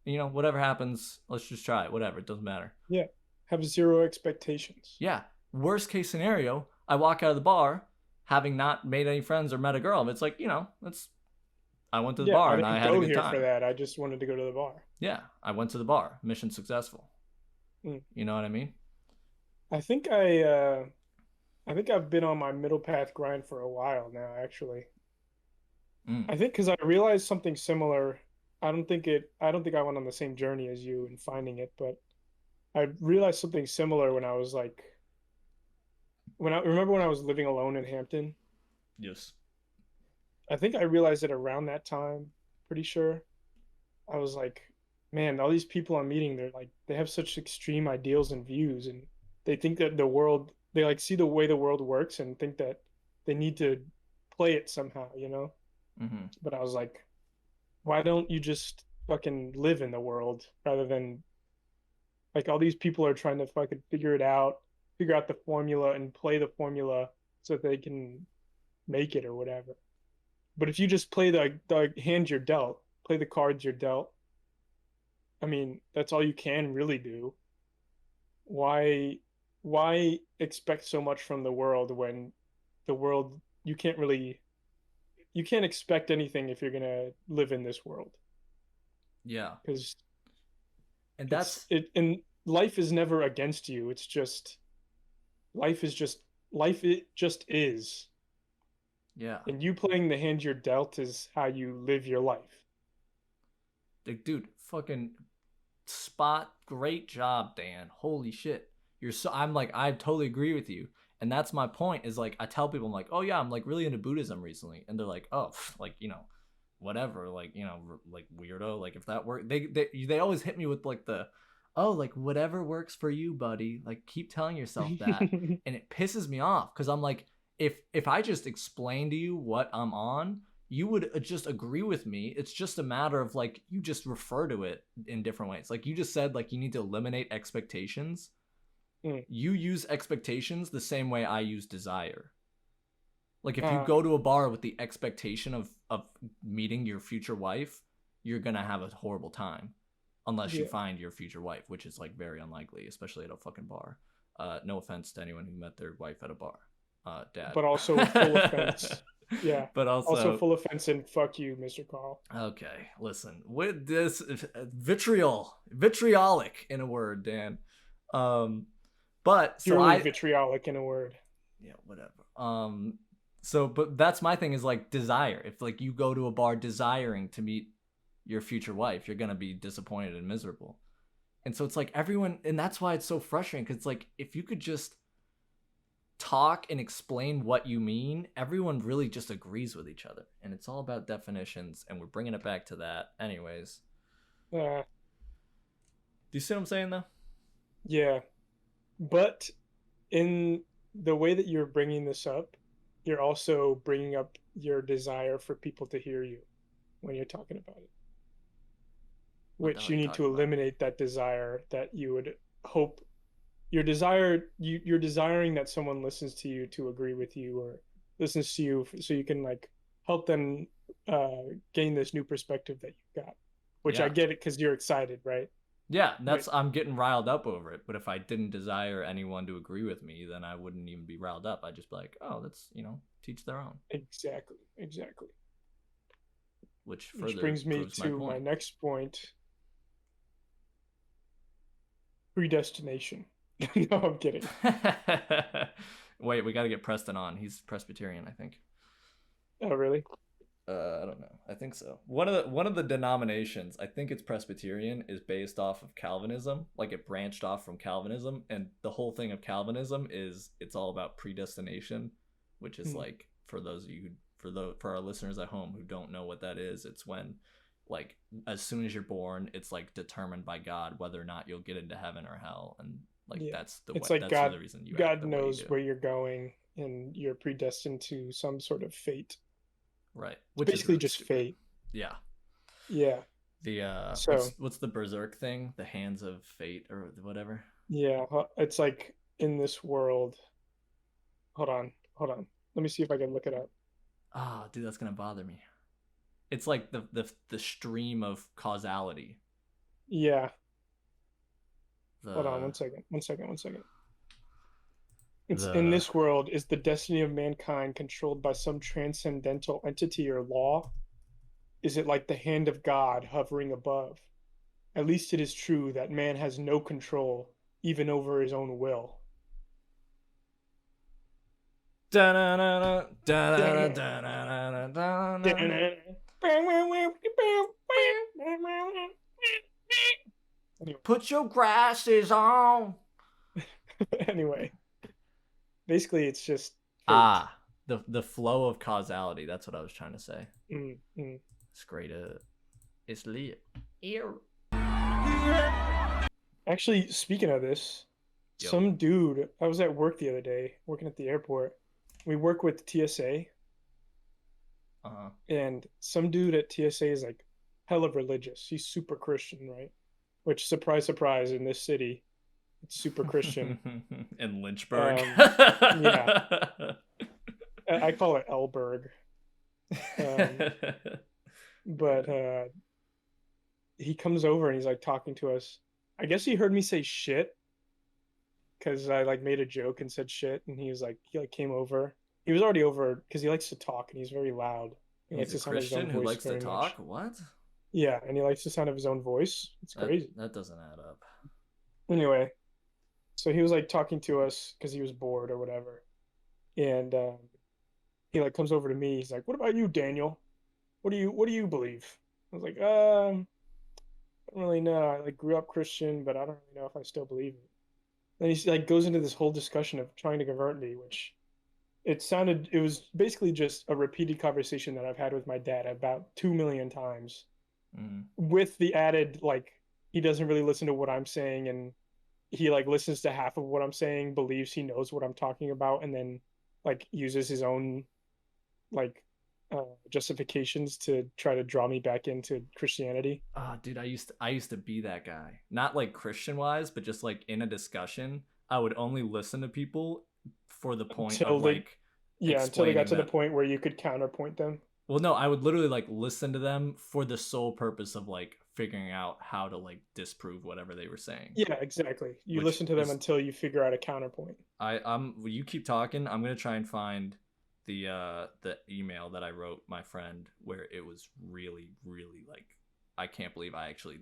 you know, whatever happens, let's just try it, whatever, it doesn't matter. Yeah, have zero expectations. Yeah, worst case scenario, I walk out of the bar having not made any friends or met a girl. It's like, you know, I went to the bar and I had a good time. For that. I just wanted to go to the bar. Yeah, I went to the bar. Mission successful. You know what I mean? I think I've been on my middle path grind for a while now, actually. I think because I realized something similar. I don't think I went on the same journey as you in finding it, but I realized something similar when I was like, when I was living alone in Hampton. Yes. I think I realized it around that time, pretty sure. I was like, man, all these people I'm meeting, they have such extreme ideals and views, and they think that they like see the way the world works and think that they need to play it somehow, you know? But I was like, why don't you just fucking live in the world rather than, like, all these people are trying to fucking figure out the formula and play the formula so that they can make it or whatever. But if you just play the hand you're dealt, play the cards you're dealt, I mean, that's all you can really do. Why expect so much from the world when the world, you can't expect anything if you're gonna live in this world. Yeah. Because and life is never against you. It's just life it just is. Yeah. And you playing the hand you're dealt is how you live your life. Like, dude, fucking great job, Dan. Holy shit. I totally agree with you. And that's my point, is like, I tell people, I'm like, oh yeah, I'm like really into Buddhism recently. And they're like, oh, like, you know, whatever, like, you know, like weirdo, like if that work, they always hit me with like oh, like whatever works for you, buddy. Like keep telling yourself that. And it pisses me off because I'm like, if I just explain to you what I'm on, you would just agree with me. It's just a matter of like, you just refer to it in different ways. Like you just said, like you need to eliminate expectations. You use expectations the same way I use desire. Like if you go to a bar with the expectation of meeting your future wife, you're gonna have a horrible time. Unless you find your future wife, which is like very unlikely, especially at a fucking bar. No offense to anyone who met their wife at a bar. Dad. But also full offense. Yeah. But also full offense and fuck you, Mr. Carl. Okay, listen. With this vitriolic in a word, Dan. But so purely vitriolic in a word. Yeah, whatever. So but that's my thing, is like desire. If like you go to a bar desiring to meet your future wife, you're gonna be disappointed and miserable. And so it's like everyone, and that's why it's so frustrating, because it's like if you could just talk and explain what you mean, everyone really just agrees with each other, and it's all about definitions, and we're bringing it back to that anyways. Do you see what I'm saying though? Yeah, but in the way that you're bringing this up, you're also bringing up your desire for people to hear you when you're talking about it, which you need to eliminate that desire that you would hope. You're desiring that someone listens to you to agree with you, or listens to you so you can like help them gain this new perspective that you've got, which I get it because you're excited, right? Yeah, I'm getting riled up over it. But if I didn't desire anyone to agree with me, then I wouldn't even be riled up. I'd just be like, oh, that's, you know, teach their own. Exactly. which Which further brings me proves my to my point. next point: predestination. No, I'm kidding. Wait, we got to get Preston on. He's Presbyterian, I think. Oh, really? I don't know. I think so. One of the denominations, I think it's Presbyterian, is based off of Calvinism. Like it branched off from Calvinism, and the whole thing of Calvinism is it's all about predestination, which is like for those of you for our listeners at home who don't know what that is, it's when like as soon as you're born, it's like determined by God whether or not you'll get into heaven or hell, and like Yeah. that's the It's way, like that's the reason you act God the way you knows do. where you're going, and you're predestined to some sort of fate. Right. It's basically just stupid. fate. Yeah. Yeah. The So what's the berserk thing? The hands of fate or whatever. yeah, it's like in this world. Hold on, hold on. Let me see if I can look it up. Ah, oh, dude, that's gonna bother me. It's like the stream of causality. Yeah. The Hold on, one second. It's in the this world is the destiny of mankind controlled by some transcendental entity or law? Is it like the hand of God hovering above? At least it is true that man has no control even over his own will. da-na-na-na, da-na-na-na-na-na-na-na. Anyway, Put your glasses on. anyway, basically it's just fate. Ah, the flow of causality. That's what I was trying to say. It's great. It's lit. Ew. Actually, speaking of this, Yo. some dude, I was at work the other day, working at the airport. We work with TSA, Uh-huh. and some dude at TSA is like hella religious. He's super Christian, right? Which, surprise, surprise, in this city, it's super Christian. In Lynchburg. Yeah. I call it Elberg. But he comes over and he's like talking to us. I guess he heard me say shit because I like made a joke and said shit, and he like came over. He was already over because he likes to talk and he's very loud. He likes He's a the sound of his own Christian who voice likes to very much. talk? What? Yeah, and he likes the sound of his own voice. It's crazy. That doesn't add up. Anyway, so he was like talking to us because he was bored or whatever, and he like comes over to me. He's like, "What about you, Daniel? What do you believe?" I was like, I don't really know. I like grew up Christian, but I don't really know if I still believe it." Then he like goes into this whole discussion of trying to convert me, which it was basically just a repeated conversation that I've had with my dad about 2 million times, with the added like he doesn't really listen to what I'm saying, and he like listens to half of what I'm saying, believes he knows what I'm talking about, and then like uses his own like justifications to try to draw me back into Christianity. Oh, dude, I used to be that guy. Not like Christian wise, but just like in a discussion, I would only listen to people for the point Until of they, like yeah, until they got to explaining the point where you could counterpoint them. Well, no, I would literally like listen to them for the sole purpose of like figuring out how to like disprove whatever they were saying. Yeah, exactly. You Which listen to them is- until you figure out a counterpoint. You keep talking. I'm gonna try and find the email that I wrote my friend where it was really, really like I can't believe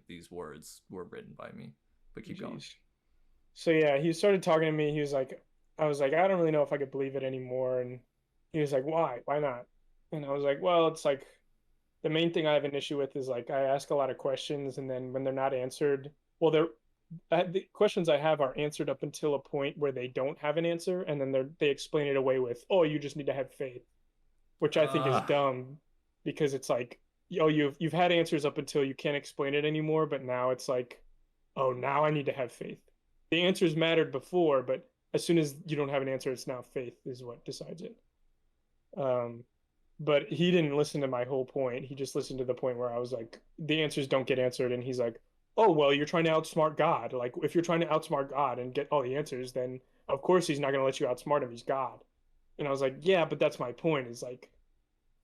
these words were written by me. But keep going. So yeah, he started talking to me. He was like, I was like, I don't really know if I could believe it anymore. And he was like, why? Why not? And I was like, well, it's like the main thing I have an issue with is like I ask a lot of questions, and then when they're not answered, well, the questions I have are answered up until a point where they don't have an answer, and then they explain it away with, oh, you just need to have faith, which I think is dumb, because it's like, oh, you've had answers up until you can't explain it anymore, but now it's like, oh, now I need to have faith. The answers mattered before, but as soon as you don't have an answer, it's now faith is what decides it. But he didn't listen to my whole point. He just listened to the point where I was like, the answers don't get answered, and he's like, oh, well, you're trying to outsmart God. Like, if you're trying to outsmart God and get all the answers, then of course he's not going to let you outsmart him. He's God. And I was like, yeah, but that's my point, is like,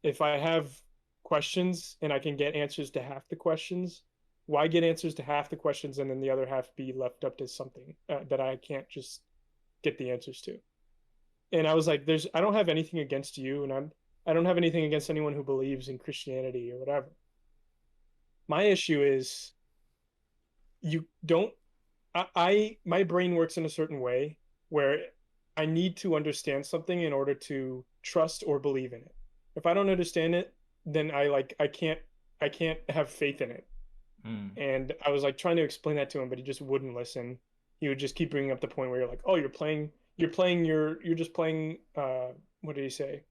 if I have questions and I can get answers to half the questions, why get answers to half the questions and then the other half be left up to something that I can't just get the answers to? And I was like, I don't have anything against you, and I don't have anything against anyone who believes in Christianity or whatever. My issue is you don't my brain works in a certain way where I need to understand something in order to trust or believe in it. If I don't understand it, then I can't have faith in it. Mm. And I was like trying to explain that to him, but he just wouldn't listen. He would just keep bringing up the point where you're like, "Oh, you're just playing what did he say?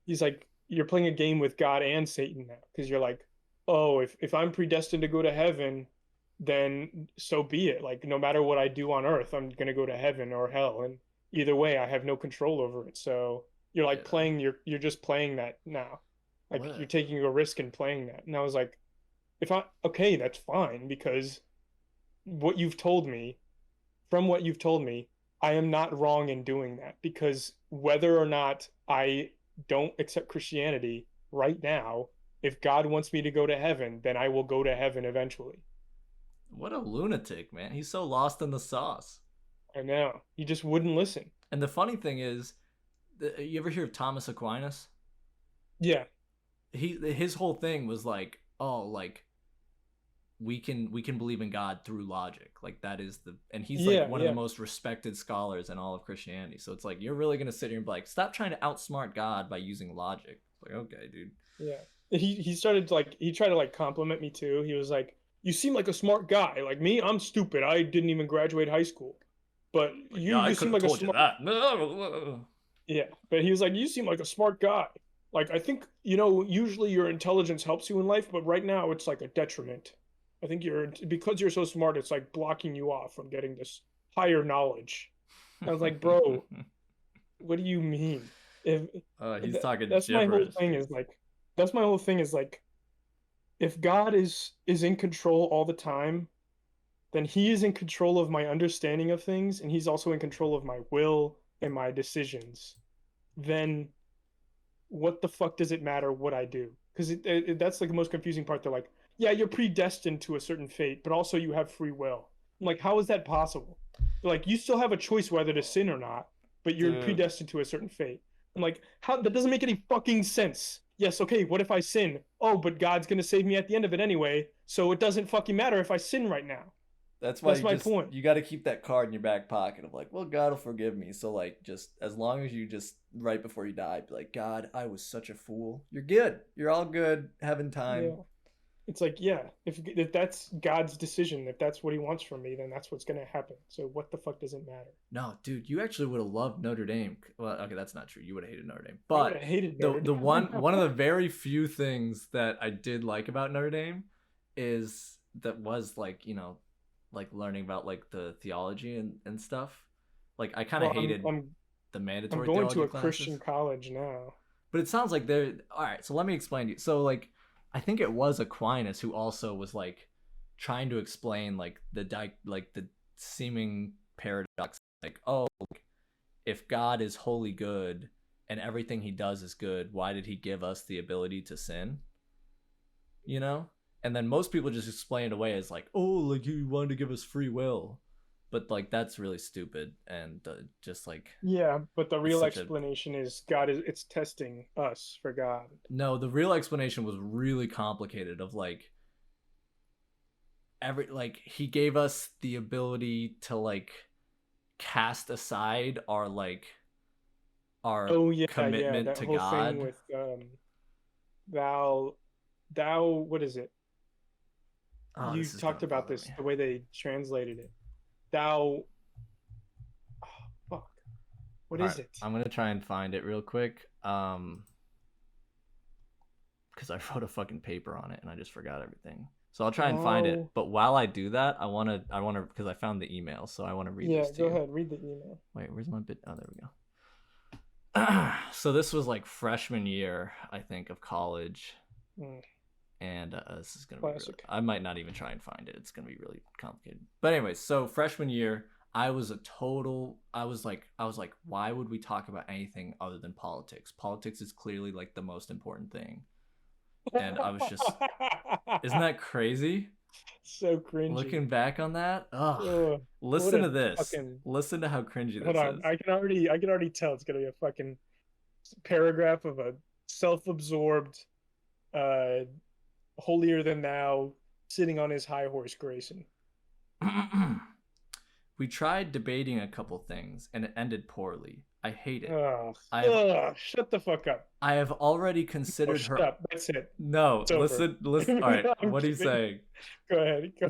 He's like, you're playing a game with God and Satan now because you're like, oh, if I'm predestined to go to heaven, then so be it. Like no matter what I do on earth, I'm gonna go to heaven or hell, and either way, I have no control over it. So you're like Yeah. you're just playing that now, like you're What? taking a risk and playing that. And I was like, if I okay, that's fine because what you've told me, from what you've told me, I am not wrong in doing that because whether or not I don't accept Christianity right now, if God wants me to go to heaven, then I will go to heaven eventually. What a lunatic, man. He's so lost in the sauce. I know. He just wouldn't listen. And the funny thing is, you ever hear of Thomas Aquinas? Yeah. His whole thing was like, oh, like we can believe in God through logic. Like that is and he's like Yeah, one of the yeah. most respected scholars in all of Christianity. So it's like you're really gonna sit here and be like, stop trying to outsmart God by using logic. It's like, okay, dude. Yeah. He started like he tried to like compliment me too. He was like, "You seem like a smart guy. Like me, I'm stupid. I didn't even graduate high school. But Like, yeah, I you could seem have like a told you smart." that. Yeah, but he was like, "You seem like a smart guy. Like, I think, usually your intelligence helps you in life, but right now it's like a detriment. I think because you're so smart, it's like blocking you off from getting this higher knowledge." I was like, "Bro, what do you mean?" If He's talking that's my whole gibberish, thing dude. is like, that's my whole thing is like, if God is in control all the time, then he is in control of my understanding of things, and he's also in control of my will and my decisions. Then what the fuck does it matter what I do? Because that's like the most confusing part. They're like, yeah, you're predestined to a certain fate, but also you have free will. I'm like, how is that possible? They're like, you still have a choice whether to sin or not, but you're Dude, predestined to a certain fate. I'm like, how? That doesn't make any fucking sense. Yes, okay, what if I sin? Oh, but God's gonna save me at the end of it anyway, so it doesn't fucking matter if I sin right now. that's why That's my point. you got to keep that card in your back pocket of like, well, God will forgive me. So like, just as long as you just right before you die, be like, God, I was such a fool. You're good. You're all good. Having time. Yeah. It's like, yeah, if that's God's decision, if that's what he wants from me, then that's what's gonna happen. So what the fuck does it matter? No, dude, you actually would have loved Notre Dame. Well, okay, that's not true. You would have hated Notre Dame. I would have But hated the Notre the Dame. one of the very few things that I did like about Notre Dame is that was like, like learning about like the theology and stuff. Like I kind of Well, hated the I'm mandatory going to theology a Christian classes. college now. But it sounds like they're all right. So let me explain to you. So like, I think it was Aquinas who also was like trying to explain like like the seeming paradox. Like, oh, if God is wholly good and everything He does is good, why did He give us the ability to sin? You know. And then most people just explain it away as like, oh, like He wanted to give us free will. But like that's really stupid and just like Yeah, but the it's real such a explanation is it's testing us for God. no. The real explanation was really complicated. Of like like he gave us the ability to like cast aside our Oh yeah, yeah, commitment that to whole thing God. with thou thou what is it? Oh, You this is gonna talked about bother this, me. the way they translated it. Thou oh, fuck. What All is right, it? I'm gonna try and find it real quick. Because I wrote a fucking paper on it and I just forgot everything. So I'll try and find it. Thou But while I do that, I wanna because I found the email, so I want to read Yeah, this to go you. ahead, read the email. Wait, where's my bit? Oh, there we go. So this was like freshman year, I think, of college, Mm, and this is gonna be really. classic. I might not even try and find it. It's gonna be really complicated. But anyways, so freshman year, I was a total. I was like, why would we talk about anything other than politics? Politics is clearly like the most important thing, and I was just. Isn't that crazy? So cringy. Looking back on that, ugh. Ugh, what Listen a to this. fucking Listen to how cringy hold this on. is. I can already tell it's gonna be a fucking paragraph of a self-absorbed uh holier than thou, sitting on his high horse, Grayson? We tried debating a couple things and it ended poorly. I hate it. Ugh, I have shut the fuck up. I have already Oh, considered shut her. up. That's it. No, It's over. listen. All right, I'm what are you kidding. saying? Go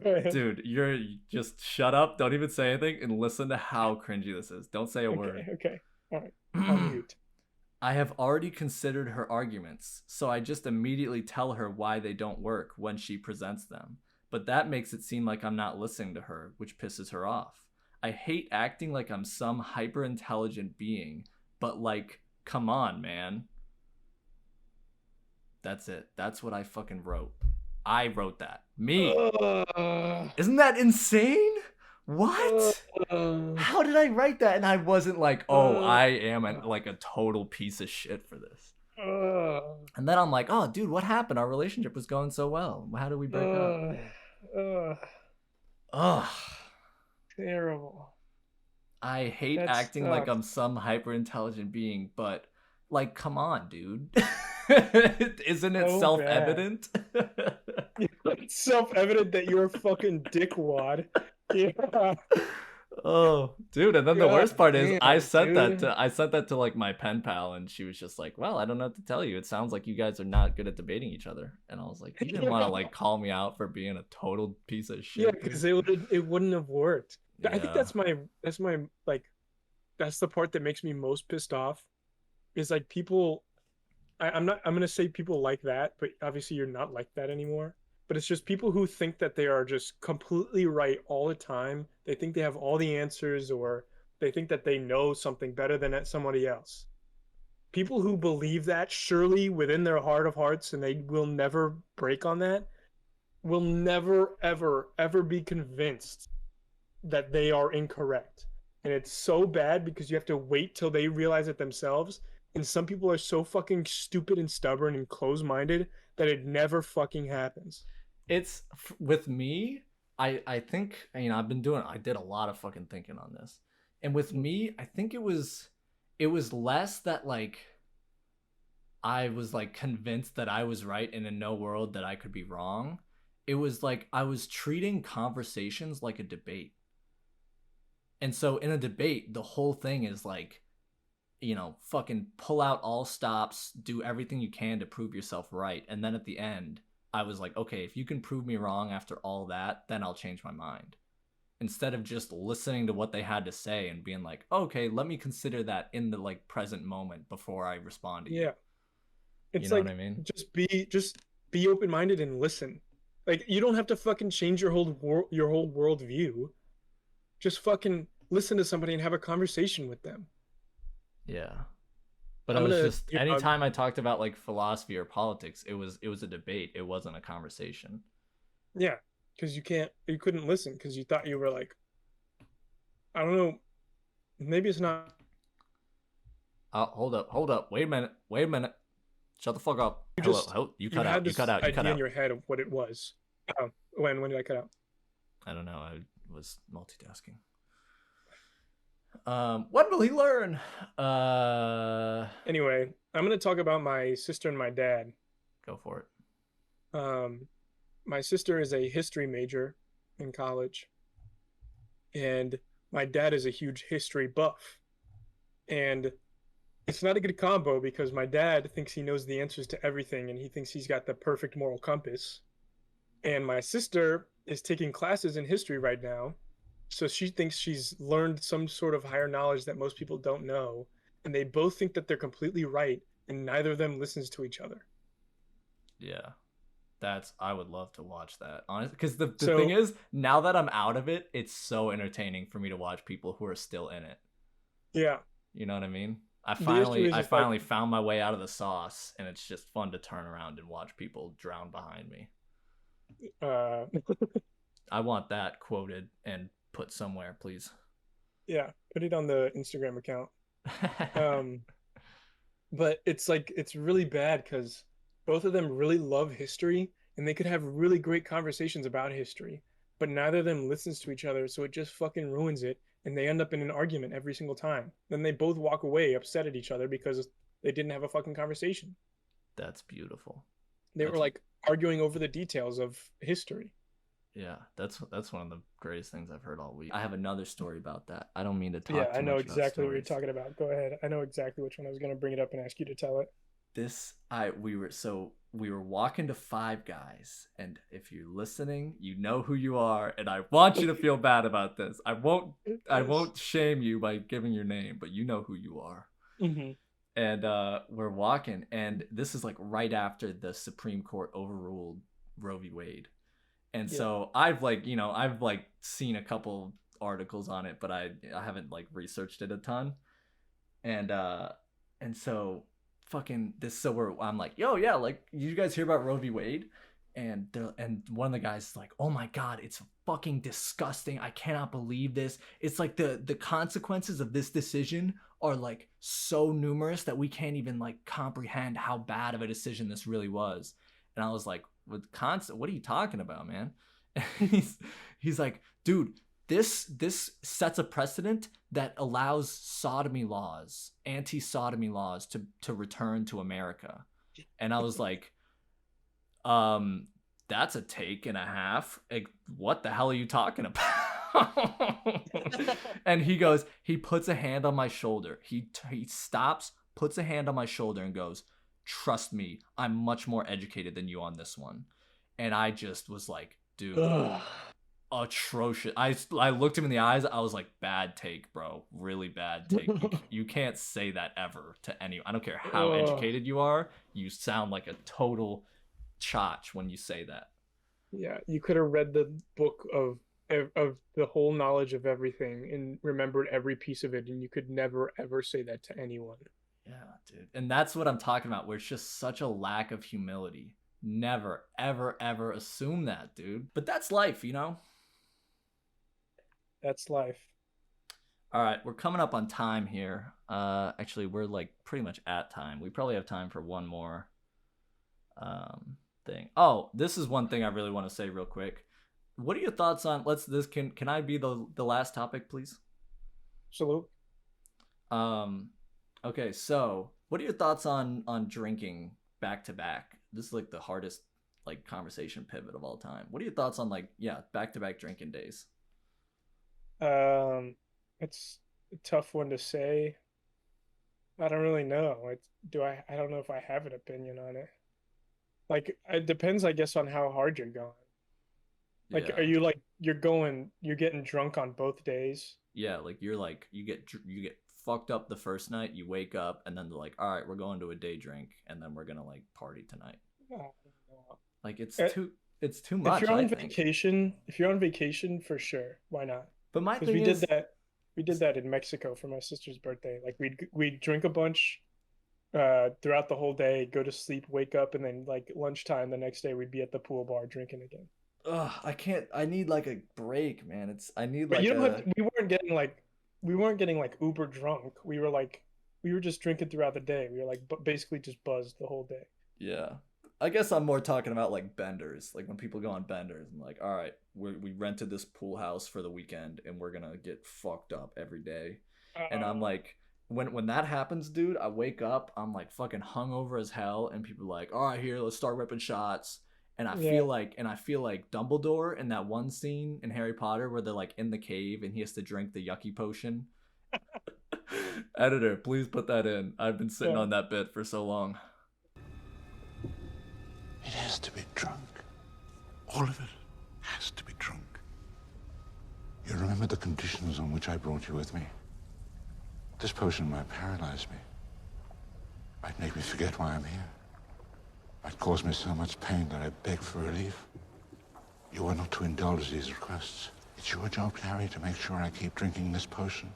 ahead. Dude, you're just shut up. Don't even say anything and listen to how cringy this is. Don't say a word. Okay. All right. I'll mute. I have already considered her arguments, so I just immediately tell her why they don't work when she presents them. But that makes it seem like I'm not listening to her, which pisses her off. I hate acting like I'm some hyper intelligent being, but like, come on, man. That's it. That's what I fucking wrote. I wrote that. Me. Isn't that insane? What? How did I write that? And I wasn't like, oh, I am like a total piece of shit for this. And then I'm like, oh, dude, what happened? Our relationship was going so well. How did we break up? Ugh. Terrible. I hate That acting like sucks. I'm some hyper intelligent being, but like, come on, dude. Isn't it So self-evident? It's self-evident that you're a fucking dickwad. Yeah. Oh, dude, and then the God worst part is I damn, sent dude. that to like my pen pal, and she was just like, well, I don't know what to tell you. It sounds like you guys are not good at debating each other. And I was like, you didn't want to like call me out for being a total piece of shit. Yeah, because it wouldn't have worked. I think Yeah. that's my like that's the part that makes me most pissed off. Is like people I'm gonna say people like that, but obviously you're not like that anymore. But it's just people who think that they are just completely right all the time. They think they have all the answers, or they think that they know something better than somebody else. People who believe that surely within their heart of hearts, and they will never break on that, will never ever be convinced that they are incorrect. And it's so bad because you have to wait till they realize it themselves. And some people are so fucking stupid and stubborn and closed-minded that it never fucking happens. It's with me, I think, you know, I did a lot of fucking thinking on this. And with me, I think it was less that like I was like convinced that I was right and in no world that I could be wrong. It was like I was treating conversations like a debate. And so in a debate, the whole thing is like, you know, fucking pull out all stops, do everything you can to prove yourself right. And then at the end, I was like, okay, if you can prove me wrong after all that, then I'll change my mind. Instead of just listening to what they had to say and being like, okay, let me consider that in the like present moment before I respond to you. Yeah. It's You know like what I mean? just be open-minded and listen. Like you don't have to fucking change your whole worldview. Just fucking listen to somebody and have a conversation with them. Yeah. But I'm it was gonna, just you know, anytime I talked about like philosophy or politics, it was a debate. It wasn't a conversation. yeah, because you couldn't listen because you thought you were like, I don't know, maybe it's not. Hold up. Wait a minute. Shut the fuck up. You Hello. just You you cut had out. You this cut out. You idea cut in out. your head of what it was. Oh, when did I cut out? I don't know. I was multitasking. When will he learn? Anyway, I'm gonna talk about my sister and my dad. Go for it. My sister is a history major in college, and my dad is a huge history buff. And it's not a good combo because my dad thinks he knows the answers to everything and he thinks he's got the perfect moral compass. And my sister is taking classes in history right now. So she thinks she's learned some sort of higher knowledge that most people don't know. And they both think that they're completely right, and neither of them listens to each other. Yeah. I would love to watch that. Honestly, because the So- thing is, now that I'm out of it, it's so entertaining for me to watch people who are still in it. Yeah. You know what I mean? The issue is I it's finally like- found my way out of the sauce, and it's just fun to turn around and watch people drown behind me. I want that quoted and put somewhere, please. Yeah, put it on the Instagram account. But it's like it's really bad because both of them really love history and they could have really great conversations about history, but neither of them listens to each other, so it just fucking ruins it, and they end up in an argument every single time. Then they both walk away upset at each other because they didn't have a fucking conversation. That's beautiful. They were like arguing over the details of history. Yeah, that's one of the greatest things I've heard all week. I have another story about that. I don't mean to talk Yeah, too I know much about exactly what you're stories. talking about. Go ahead. I know exactly which one I was going to bring it up and ask you to tell it. We were walking to Five Guys, and if you're listening, you know who you are, and I want you to feel bad about this. I won't shame you by giving your name, but you know who you are. Mm-hmm. And we're walking, and this is like right after the Supreme Court overruled Roe v. Wade. And so I've seen a couple articles on it, but I haven't like researched it a ton. And so fucking this, so I'm like, yo, yeah, like, you guys hear about Roe v. Wade? And one of the guys is like, oh my god, it's fucking disgusting. I cannot believe this. It's like the consequences of this decision are like so numerous that we can't even like comprehend how bad of a decision this really was. And I was like, what are you talking about, man? And he's like, dude, this sets a precedent that allows anti-sodomy laws to return to America. And I was like, that's a take and a half. Like, what the hell are you talking about? And he puts a hand on my shoulder. He stops, puts a hand on my shoulder and goes, trust me, I'm much more educated than you on this one. And I just was like, dude, atrocious. I looked him in the eyes. I was like, bad take, bro. Really bad take. You can't say that ever to anyone. I don't care how educated you are. You sound like a total chotch when you say that. Yeah, you could have read the book of the whole knowledge of everything and remembered every piece of it, and you could never ever say that to anyone. Yeah, dude. And that's what I'm talking about, where it's just such a lack of humility. Never, ever, ever assume that, dude. But that's life, you know? That's life. All right, we're coming up on time here. Actually, we're like pretty much at time. We probably have time for one more thing. Oh, this is one thing I really want to say real quick. What are your thoughts on can I be the last topic, please? Salute. Okay, so what are your thoughts on drinking back to back? This is like the hardest like conversation pivot of all time. What are your thoughts on like back to back drinking days? It's a tough one to say. I don't really know. I don't know if I have an opinion on it. Like, it depends, I guess, on how hard you're going. Like, Yeah. are you like you're getting drunk on both days? Yeah, like you get fucked up the first night, you wake up, and then they're like, all right, we're going to a day drink, and then we're gonna like party tonight. Oh, Like it's Uh, too if much. you're on I think. vacation, for sure, why not? But my Because thing is, we did that in Mexico for my sister's birthday. Like we'd drink a bunch throughout the whole day, go to sleep, wake up, and then like lunchtime the next day we'd be at the pool bar drinking again. I can't. I need like a break, man. I need But like you don't a. have we weren't getting like uber drunk. We were just drinking throughout the day. We were like basically just buzzed the whole day. Yeah. I guess I'm more talking about like benders, like when people go on benders and like, all right, we rented this pool house for the weekend and we're gonna get fucked up every day. And I'm like, when that happens, dude, I wake up, I'm like fucking hungover as hell, and people are like, all right, here, let's start ripping shots. And I feel like Dumbledore in that one scene in Harry Potter where they're like in the cave and he has to drink the yucky potion. Editor, please put that in. I've been sitting on that bit for so long. It has to be drunk. All of it has to be drunk. You remember the conditions on which I brought you with me? This potion might paralyze me. Might make me forget why I'm here. Might cause me so much pain that I beg for relief. You are not to indulge these requests. It's your job, Harry, to make sure I keep drinking this potion,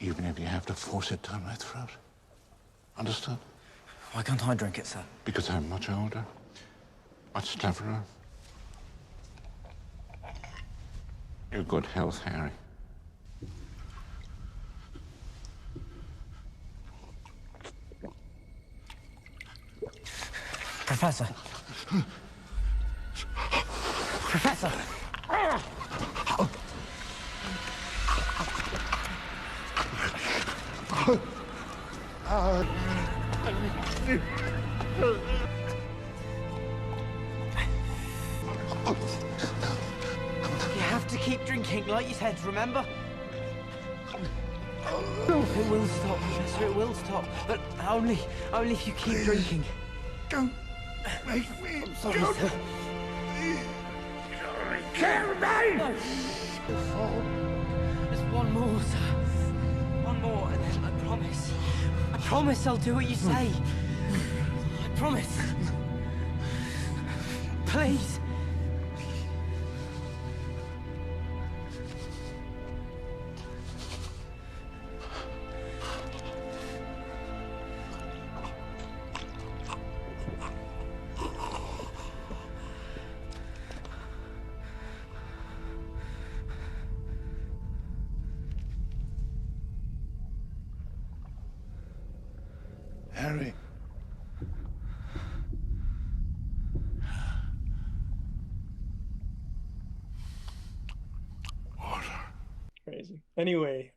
even if you have to force it down my throat. Understood? Why can't I drink it, sir? Because I'm much older, much cleverer. Your good health, Harry. Professor. Professor. keep drinking, like you said, remember? It will stop, Professor, it will stop. But only if you keep drinking. Don't make me. I'm sorry, sir. Kill me! Just one more, sir. One more, and then I promise I'll do what you say. I promise. Please. Harry. Water. Crazy. Anyway,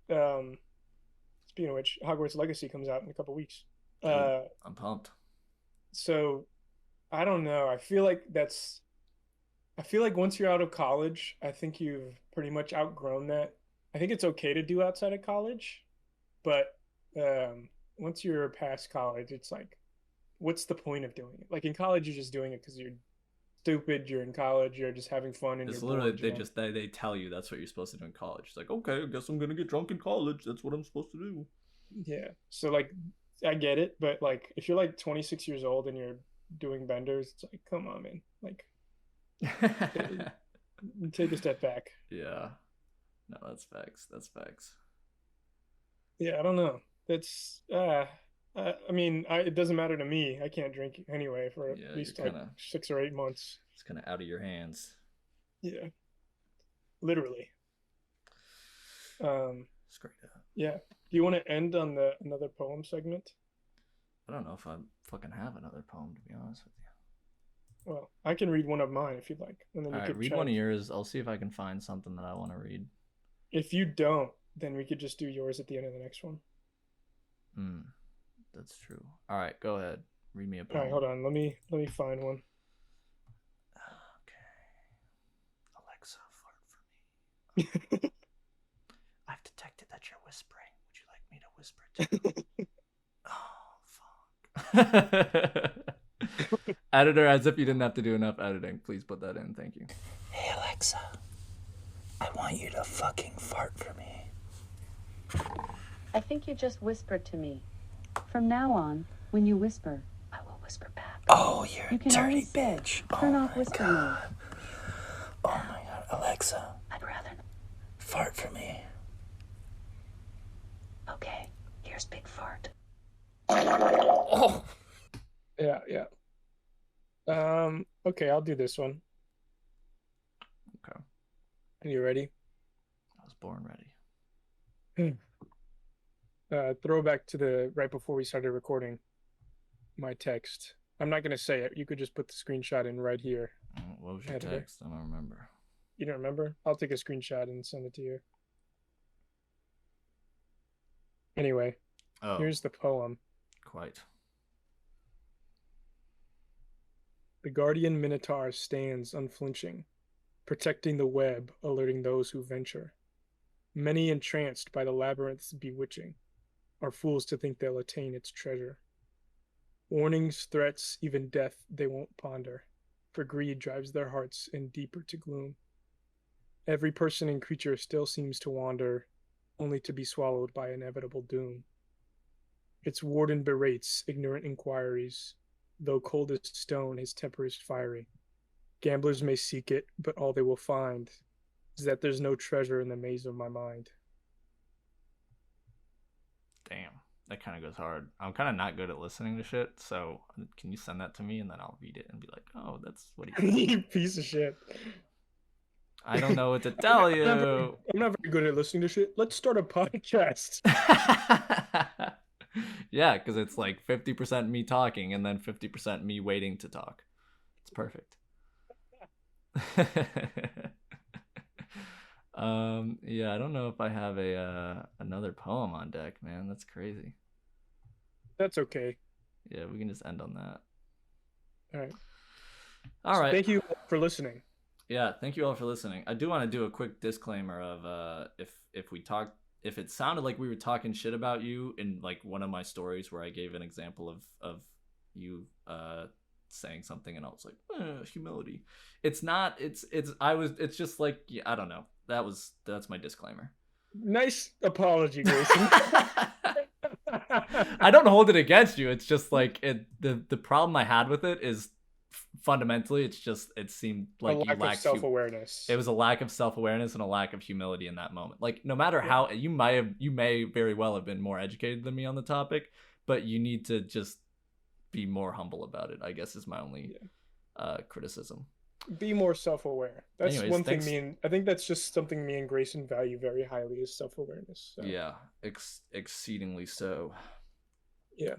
speaking of which, Hogwarts Legacy comes out in a couple weeks. I'm pumped. So I don't know. I feel like once you're out of college, I think you've pretty much outgrown that. I think it's okay to do outside of college, but once you're past college, it's like, what's the point of doing it? Like in college, you're just doing it because you're stupid. You're in college. You're just having fun, and It's you're literally bored, they tell you that's what you're supposed to do in college. It's like, okay, I guess I'm gonna get drunk in college. That's what I'm supposed to do. Yeah. So like, I get it, but like, if you're like 26 years old and you're doing benders, it's like, come on, man. Like, take a step back. Yeah. No, that's facts. That's facts. Yeah, I don't know. It's I mean, it doesn't matter to me. I can't drink anyway for at Yeah, least you're like kinda 6 or 8 months. it's kind of out of your hands. Yeah, literally. Straight up. Yeah. Do you want to end on another poem segment? I don't know if I fucking have another poem, to be honest with you. Well, I can read one of mine if you'd like, and then All you right, could read chat. one of yours. I'll see if I can find something that I want to read. If you don't, then we could just do yours at the end of the next one. That's true. All right, go ahead. Read me a All poem. right, hold on. Let me find one. Okay. Alexa, fart for me. I've detected that you're whispering. Would you like me to whisper too? Oh, fuck. Editor, as if you didn't have to do enough editing. Please put that in. Thank you. Hey, Alexa. I want you to fucking fart for me. I think you just whispered to me. From now on, when you whisper, I will whisper back. Oh, you're You a can dirty always say, bitch. turn Oh off my whisper God. mode. Oh my God. Alexa, I'd rather. fart for me. Okay, here's big fart. Oh. Yeah, yeah. Okay, I'll do this one. Okay. Are you ready? I was born ready. Throwback to the right before we started recording my text. I'm not gonna say it. You could just put the screenshot in right here. What was your Editor. text? I don't remember. You don't remember? I'll take a screenshot and send it to you. Anyway, Oh, here's the poem. quite. The guardian minotaur stands unflinching, protecting the web, alerting those who venture. Many entranced by the labyrinth's bewitching are fools to think they'll attain its treasure. Warnings, threats, even death they won't ponder, for greed drives their hearts in deeper to gloom. Every person and creature still seems to wander, only to be swallowed by inevitable doom. Its warden berates ignorant inquiries, though cold as stone his temper is fiery. Gamblers may seek it, but all they will find is that there's no treasure in the maze of my mind. Damn, that kind of goes hard. I'm kind of not good at listening to shit, so can you send that to me and then I'll read it and be like, oh, that's what he said. You piece of shit. I don't know what to tell you. I'm not very good at listening to shit. Let's start a podcast. Yeah, because it's like 50% me talking and then 50% me waiting to talk. It's perfect. Yeah, I don't know if I have another poem on deck, man. That's crazy. That's okay. Yeah, we can just end on that. All right. All So right. thank you for listening. Yeah, thank you all for listening. I do want to do a quick disclaimer of if it sounded like we were talking shit about you in like one of my stories where I gave an example of you saying something and I was like humility. It's not. It's just like, yeah, I don't know. That's my disclaimer. Nice apology, Grayson. I don't hold it against you. It's just like the problem I had with it is fundamentally it seemed like a you lack of lacked self-awareness. it was a lack of self-awareness and a lack of humility in that moment. Like no matter how you may very well have been more educated than me on the topic, but you need to just be more humble about it, I guess, is my only criticism. Be more self-aware. That's Anyways, one thanks. thing I think that's just something me and Grayson value very highly is self-awareness. So. Yeah, exceedingly so. Yeah.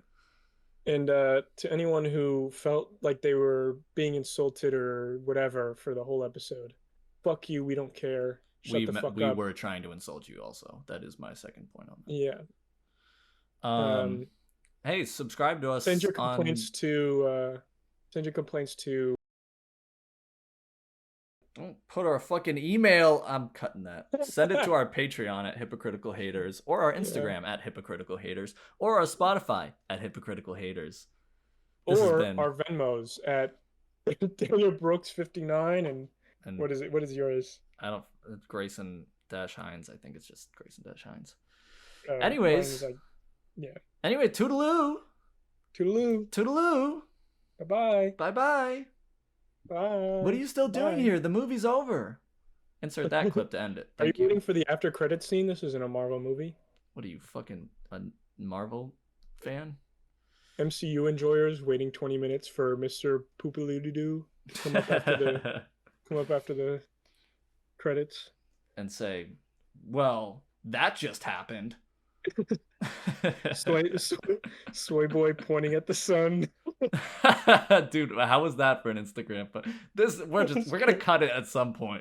And to anyone who felt like they were being insulted or whatever for the whole episode, fuck you, we don't care. Shut the fuck up. We were trying to insult you also. That is my second point on that. Yeah. Hey, subscribe to us. Send your complaints to Don't put our fucking email. I'm cutting that. Send it to our Patreon at Hypocritical Haters, or our Instagram at Hypocritical Haters, or our Spotify at Hypocritical Haters. Or our Venmos at Taylor Brooks 59 and what is it? What is yours? I don't. Grayson Hines. I think it's just Grayson Hines. Anyways, Anyway, toodaloo. Toodaloo. Toodaloo. Bye-bye. Bye-bye. Bye. What are you still doing here? The movie's over. Insert that clip to end it. Thank you. Waiting for the after credit scene? This isn't a Marvel movie. What are you, fucking a Marvel fan? MCU enjoyers waiting 20 minutes for Mr. Poopaloo to come up after the credits and say, "Well, that just happened." soy boy pointing at the sun. Dude, how was that for an Instagram? But we're gonna cut it at some point.